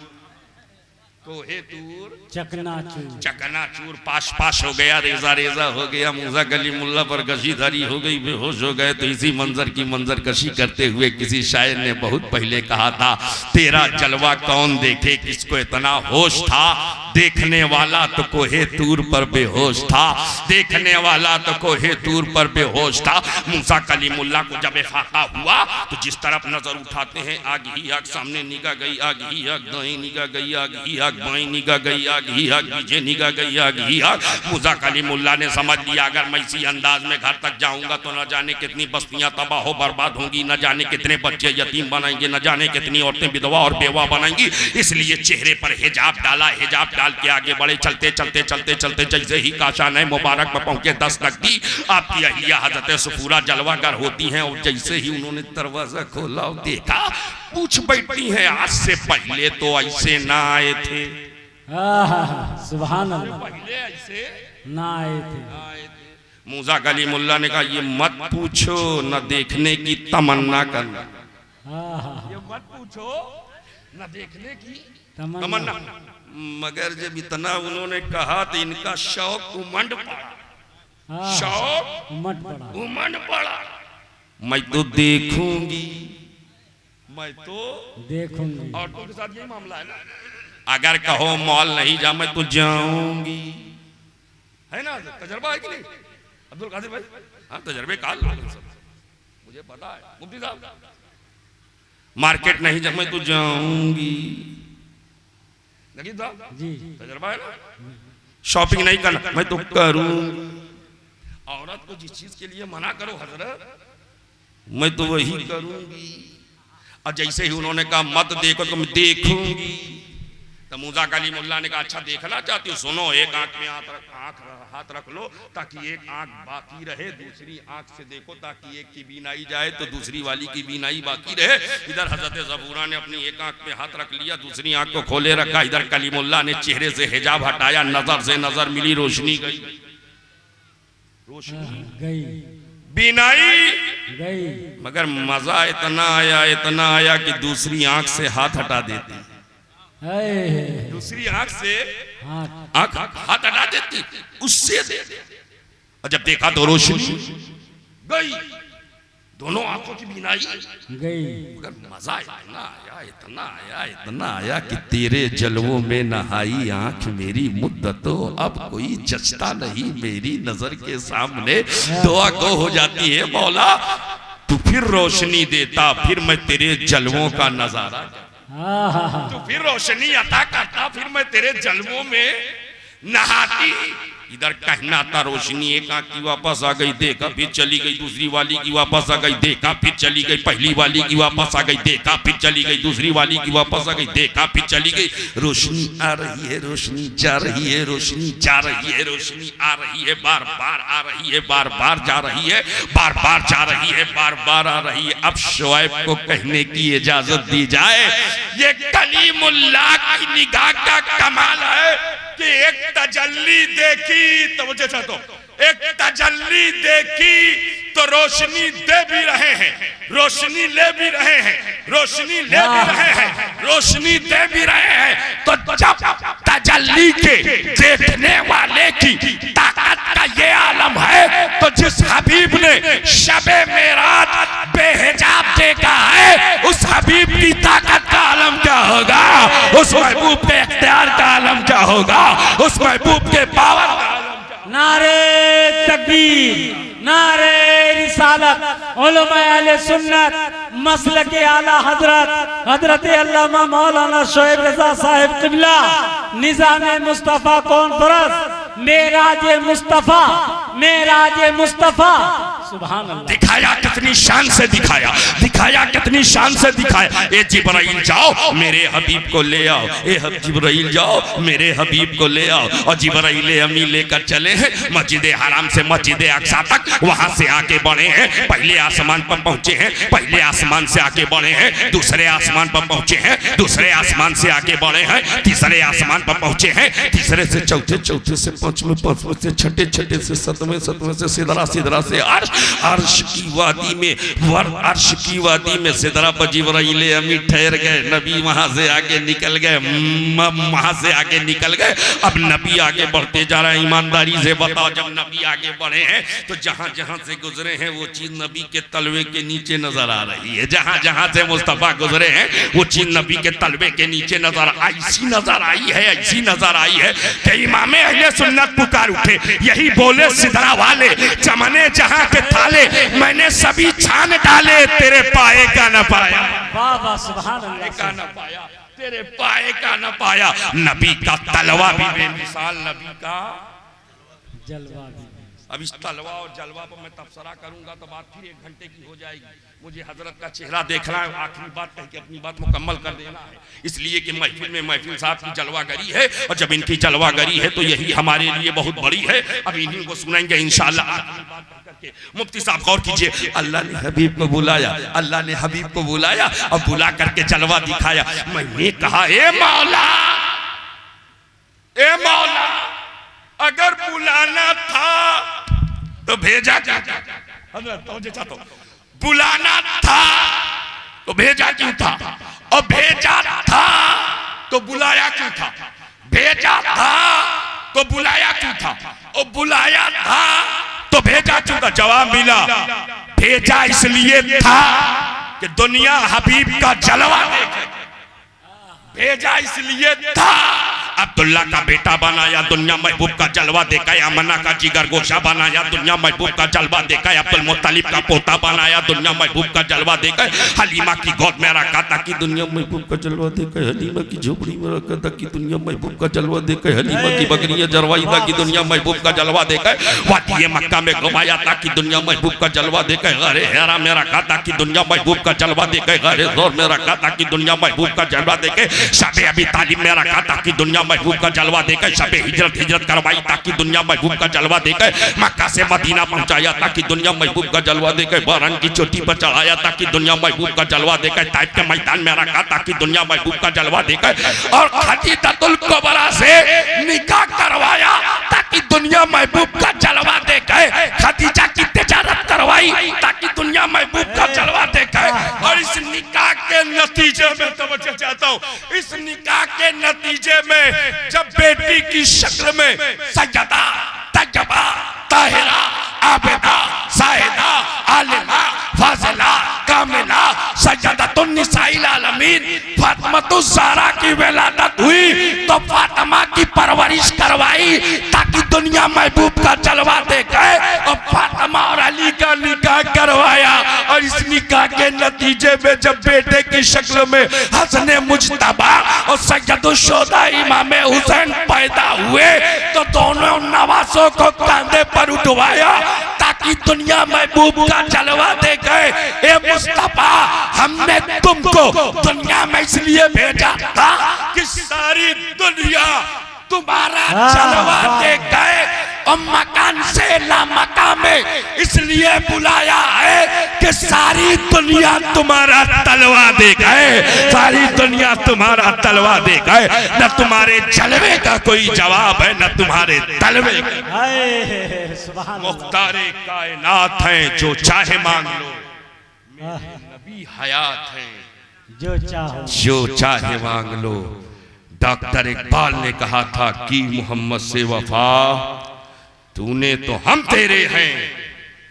कोहे तूर चकनाचूर पाश पाश हो गया, रेजा रेजा हो गया। मूसा कलीमुल्लाह पर गशीधारी हो गई, बेहोश हो गए। तो इसी मंजर की मंजर कशी करते हुए किसी शायर ने बहुत पहले कहा था, तेरा जलवा कौन देखे किसको इतना होश था, देखने वाला तो कोहे तूर पर बेहोश था, देखने वाला तो कोहे तूर पर बेहोश था। मूसा कलीमुल्लाह को जब फाका हुआ तो जिस तरफ नजर उठाते हैं, आग ही आग, सामने निगाह गई, आग ही आग, दाएं निगाह गई, आग ही आग, बाएं निगाह गई, आग ही आग, पीछे निगाह गई, आग ही आग। मूसा कलीमुल्लाह ने समझ लिया, अगर मैं इसी अंदाज में घर तक जाऊंगा तो न जाने कितनी बस्तियां तबाह हो बर्बाद होंगी, न जाने कितने बच्चे यतीम बनाएंगे, न जाने कितनी औरतें विधवा और बेवा बनाएंगी। इसलिए चेहरे पर हिजाब डाला, हिजाब डाल के आगे बढ़े। चलते चलते चलते चलते जैसे ही काशाने मुबारक में पहुंचे, 10 नकदी आपकी अहिया हजरत सफूरा जलवागर होती हैं, और जैसे ही उन्होंने दरवाजा खोला और देखा, पूछ बैठती हैं, आज से पहले तो ऐसे ना आए थे। सुभान अल्लाह, पहले ऐसे ना आए थे। मूसा कलीमुल्लाह ने कहा, ये मत पूछो, न देखने की तमन्ना करना, ये मत पूछो, न देखने की तमन्ना। मगर जब इतना उन्होंने कहा तो इनका शौक उमंड पड़ा, शौक उमंड पड़ा। मैं तो देखूंगी, मैं तो देखूंगी। औरतों के साथ यही मामला है ना, अगर कहो मॉल नहीं जा, मैं तो जाऊंगी, है ना? तजर्बा है कि नहीं अब्दुल कादिर भाई? हाँ, तजर्बे काल मुझे पता है। मुफ्ती साहब, मार्केट नहीं जा, मैं तो जाऊंगी, जी तजर्बा है ना? शॉपिंग नहीं करना, मैं तो करूंगी। औरत को जिस चीज के लिए मना करो हजरत, मैं तो वही करूंगी। और जैसे ही उन्होंने कहा मत देखो तो मैं देखूंगी, तो मूसा कलीमुल्लाह ने कहा, अच्छा देखना चाहती हो, सुनो, एक आंख में हाथ रख लो ताकि एक आंख बाकी रहे, दूसरी आंख से देखो ताकि एक की बीनाई जाए तो दूसरी वाली की बीनाई बाकी रहे। इधर हजरत ज़बूरा ने अपनी एक आंख में हाथ रख लिया, दूसरी आंख को खोले रखा। इधर कलीमुल्लाह ने चेहरे से हिजाब हटाया, नजर से नजर मिली, रोशनी गई। रोशनी गई बीनाई, गई। मगर मजा इतना आया कि दूसरी आंख से हाथ हटा देती, दूसरी आंख से हाथ हटा देती, उससे दे। और जब देखा तो रोशनी गई, दोनों आंखों की बीनाई गई। मगर मजा इतना आया कि तेरे जलवों में नहाई आंख मेरी मुद्दतों, अब कोई जचता नहीं मेरी नजर के सामने। दुआ गो हो जाती है, मौला तू फिर रोशनी देता, फिर मैं तेरे जलवों का नजारा, तू फिर रोशनी अता करता, फिर मैं तेरे जलवों में नहाती। इधर कहना था रोशनी एक आंख की वापस आ गई, देखा फिर चली गई, दूसरी वाली की वापस आ गई, देखा फिर चली गई, पहली वाली की वापस आ गई, देखा फिर चली गई, दूसरी वाली की वापस आ गई, देखा फिर चली गई। रोशनी आ रही है, रोशनी जा रही है, रोशनी जा रही है, रोशनी आ रही है, बार बार आ रही है, बार बार जा रही है, बार बार जा रही है, बार बार आ रही है। अब शुआइब को कहने की इजाजत दी जाए, ये कलीमुल्लाह की निगाह का कमाल है कि एक तजल्ली देखी तो मुझे तो एक तजल्ली देखी तो रोशनी दे भी रहे हैं, रोशनी ले भी रहे हैं, रोशनी ले भी रहे हैं, रोशनी दे भी रहे हैं। तो जब तजल्ली के देखने वाले की ताकत का ये आलम है, तो जिस हबीब ने शबे मेराज बेहिजाब देखा है, उस हबीब की ताकत का आलम क्या होगा, उस महबूब के इख्तियार का आलम क्या होगा, उस महबूब के पावर का आलम। नारे तकबीर, नारे रिसालत, उलमा अहले सुन्नत, मसलक आला हजरत हजरत अल्लामा मौलाना शोएब रजा साहिब क़िबला, निज़ाम मुस्तफ़ा कॉन्फ्रेंस, मेराज मुस्तफ़ा, मेराज मुस्तफ़ा। सुभान अल्लाह। दिखाया कितनी शान से दिखाया, दिखाया कितनी शान से दिखाया। ए जिब्राइल जाओ मेरे हबीब को ले आओ, ए जिब्राइल जाओ मेरे हबीब को ले आओ। और जिब्राइल अमी लेकर चले हैं मस्जिद हराम से मस्जिद अक्सा तक, वहां से आके बढ़े हैं, पहले आसमान पर पहुंचे हैं, पहले आसमान से आके बढ़े हैं, दूसरे आसमान पर पहुंचे हैं, दूसरे आसमान से आके बढ़े हैं, तीसरे आसमान पर पहुंचे हैं, तीसरे से चौथे, चौथे से पांचवें, पांचवें से छठे, छठे से सतवें, सतवें से सिदरा, सिदरा से अर्श, अर्श की वादी में अर्श की वादी में सिदरा पर जिब्राइल अमी ठहर गए। नबी वहां से आगे निकल गए, वहां से आगे निकल गए। अब नबी आगे बढ़ते जा रहे हैं। ईमानदारी से बताओ, जब नबी आगे बढ़े हैं तो जहां जहां से गुजरे हैं वो चीज नबी के तलवे के नीचे नजर आ रही है। जहां जहां से मुस्तफा गुजरे हैं वो चीज नबी के तलवे के नीचे नजर ऐसी नजर आई है, ऐसी नजर आई है कि इमामे अहले सुन्नत पुकार उठे, यही बोले सिदरा वाले, चमने जहां के थाले मैंने सभी छान डाले, तेरे पाए का न पाया। वाह वाह, सुभान अल्लाह। का न पाया, तेरे पाए का न पाया। नबी का तलवा भी बेमिसाल, नबी का जलवा भी। अब इस तलवा और जलवा पर मैं तबसरा करूंगा तो बात फिर 1 घंटे की हो जाएगी। मुझे हजरत का चेहरा देखना है, आखिरी बात कह के अपनी बात मुकम्मल कर देना है, इसलिए कि महफिल में महफिल साहब की जलवागरी है, और जब इनकी जलवागरी है तो यही हमारे लिए बहुत बड़ी है। अब इन्हीं को सुनाएंगे इंशाअल्लाह। मुफ्ती साहब गौर कीजिए, अल्लाह ने हबीब को बुलाया, अल्लाह ने हबीब को बुलाया और बुला करके जलवा दिखाया। मैंने कहा ए मौला, ए मौला, अगर बुलाना था तो भेजा क्या? बुलाना था तो भेजा क्यों था? और भेजा था तो बुलाया क्यों था? भेजा था तो बुलाया क्यों था? और बुलाया था तो भेजा क्यों था? जवाब मिला, भेजा इसलिए था कि दुनिया हबीब का जलवा देखे। भेजा इसलिए था, अब्दुल्ला का बेटा बनाया, दुनिया महबूब का जलवा देखा। अमना का जिगर गोशा बनाया, दुनिया महबूब का जलवा देखा। अब्दुल मुत्तलिब का पोता बनाया, दुनिया महबूब का जलवा देखा। हलीमा की गोद में रखा था कि दुनिया महबूब का जलवा देखा। हलीमा की झोपड़ी में रखा था कि दुनिया महबूब का जलवा देखा। हलीमा की बकरियां जरवाई था कि दुनिया महबूब का जलवा देखा। वादी मक्का में घुमाया था कि दुनिया महबूब का जलवा देखा। गरे हेरा में रखा था कि दुनिया महबूब का जलवा देखा। गरे जोर में रखा था कि दुनिया महबूब का जलवा देखे। शबे अबी तालिब में रखा था कि दुनिया महबूब का जलवा देकर। शबे हिजरत करवाई ताकि दुनिया महबूब का जलवा देकर। मक्का से मदीना पहुंचाया ताकि दुनिया महबूब का जलवा देकर। बहरान की चोटी पर चढ़ाया ताकि दुनिया महबूब का जलवा देकर। ताइफ के मैदान में रखा ताकि दुनिया महबूब का जलवा देकर। और खदीजतुल कुबरा से निकाह करवाया ताकि दुनिया महबूब का जलवा देकर। हूँ, इस निकाह के नतीजे में जब बेटी की शक्ल में सज्जदा, तजबा, ताहिरा, आबिदा, साहिदा, आलिमा, फाजिला, कामिला, सज्जदतुन निसाइल आलमीन फातिमा ज़हरा की विलादत हुई तो फातिमा की परवरिश करवाई ताकि दुनिया महबूब का जलवा देखे, और फातिमा और अली का निकाह करवाया। और इस निकाह के नतीजे में जब बेटे की शक्ल में हसन मुज्तबा और सैयदुश्शुहदा इमाम हुसैन पैदा हुए तो दोनों नवासों को कंधे पर उठवाया ताकि दुनिया महबूब का जलवा देखे। ए मुस्तफा, हमने तुमको दुनिया में इसलिए भेजा था कि सारी दुनिया तुम्हारा जलवा देखे, और मकान से ला मकान में इसलिए बुलाया है कि सारी दुनिया तुम्हारा तलवा देखे, सारी दुनिया तुम्हारा तलवा देखे। न तुम्हारे जलवे का कोई जवाब है, न तुम्हारे तलवे का। मुख्तारे कायनात हैं, जो चाहे मांग लो, मेरे नबी हयात हैं, जो चाहे मांग लो। डॉक्टर इकबाल ने कहा था कि मोहम्मद से वफा, तूने तो हम तेरे हैं,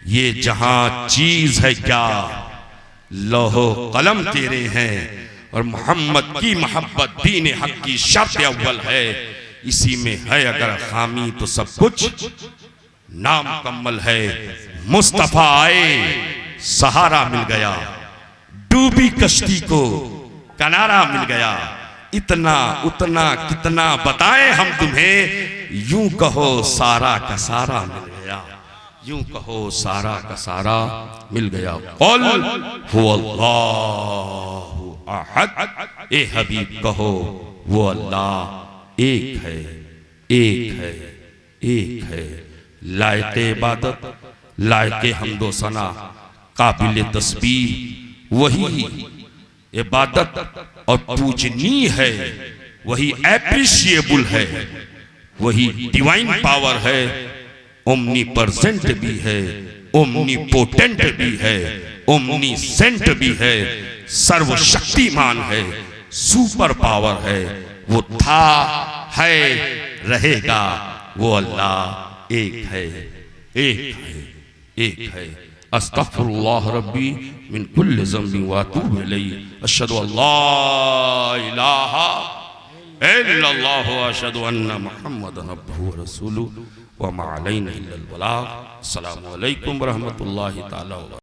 ये जहां चीज है क्या, लौहो कलम तेरे हैं, और मोहम्मद की मोहब्बत दीन हक की शर्त अव्वल है, इसी में है अगर खामी तो सब कुछ नामुकम्मल है। मुस्तफा आए, सहारा मिल गया, डूबी कश्ती को किनारा मिल गया। इतना उतना कितना बताएं हम तुम्हें, यूं कहो सारा का सारा मिल गया, यूं कहो सारा का सारा मिल गया। क़ुल हुवल्लाहु अहद, ए हबीब कहो वो अल्लाह एक है, एक है, एक है। लायके इबादत, लायके हम्दो सना, काबिल तस्बीह वही इबादत और पूजनीय है, वही एप्रिशिएबल है, वही डिवाइन पावर है, ओमनी परसेंट भी है, ओमनी पोटेंट भी है, ओमनी सेंट भी है, सर्वशक्तिमान है, सुपर पावर है। वो था, है, रहेगा, वो अल्लाह एक है, एक है, एक है। अस्तगफिरुल्लाह रब्बी मिन कुल्लि ज़ंबिन व अतूबु इलैहि। अशहदु अल्ला इलाहा इल्लल्लाह व अशहदु अन्ना मुहम्मदन अब्दुहु व रसूलुहु व मा अलैना इल्लल बलाग। अस्सलामु अलैकुम व रहमतुल्लाहि तआला।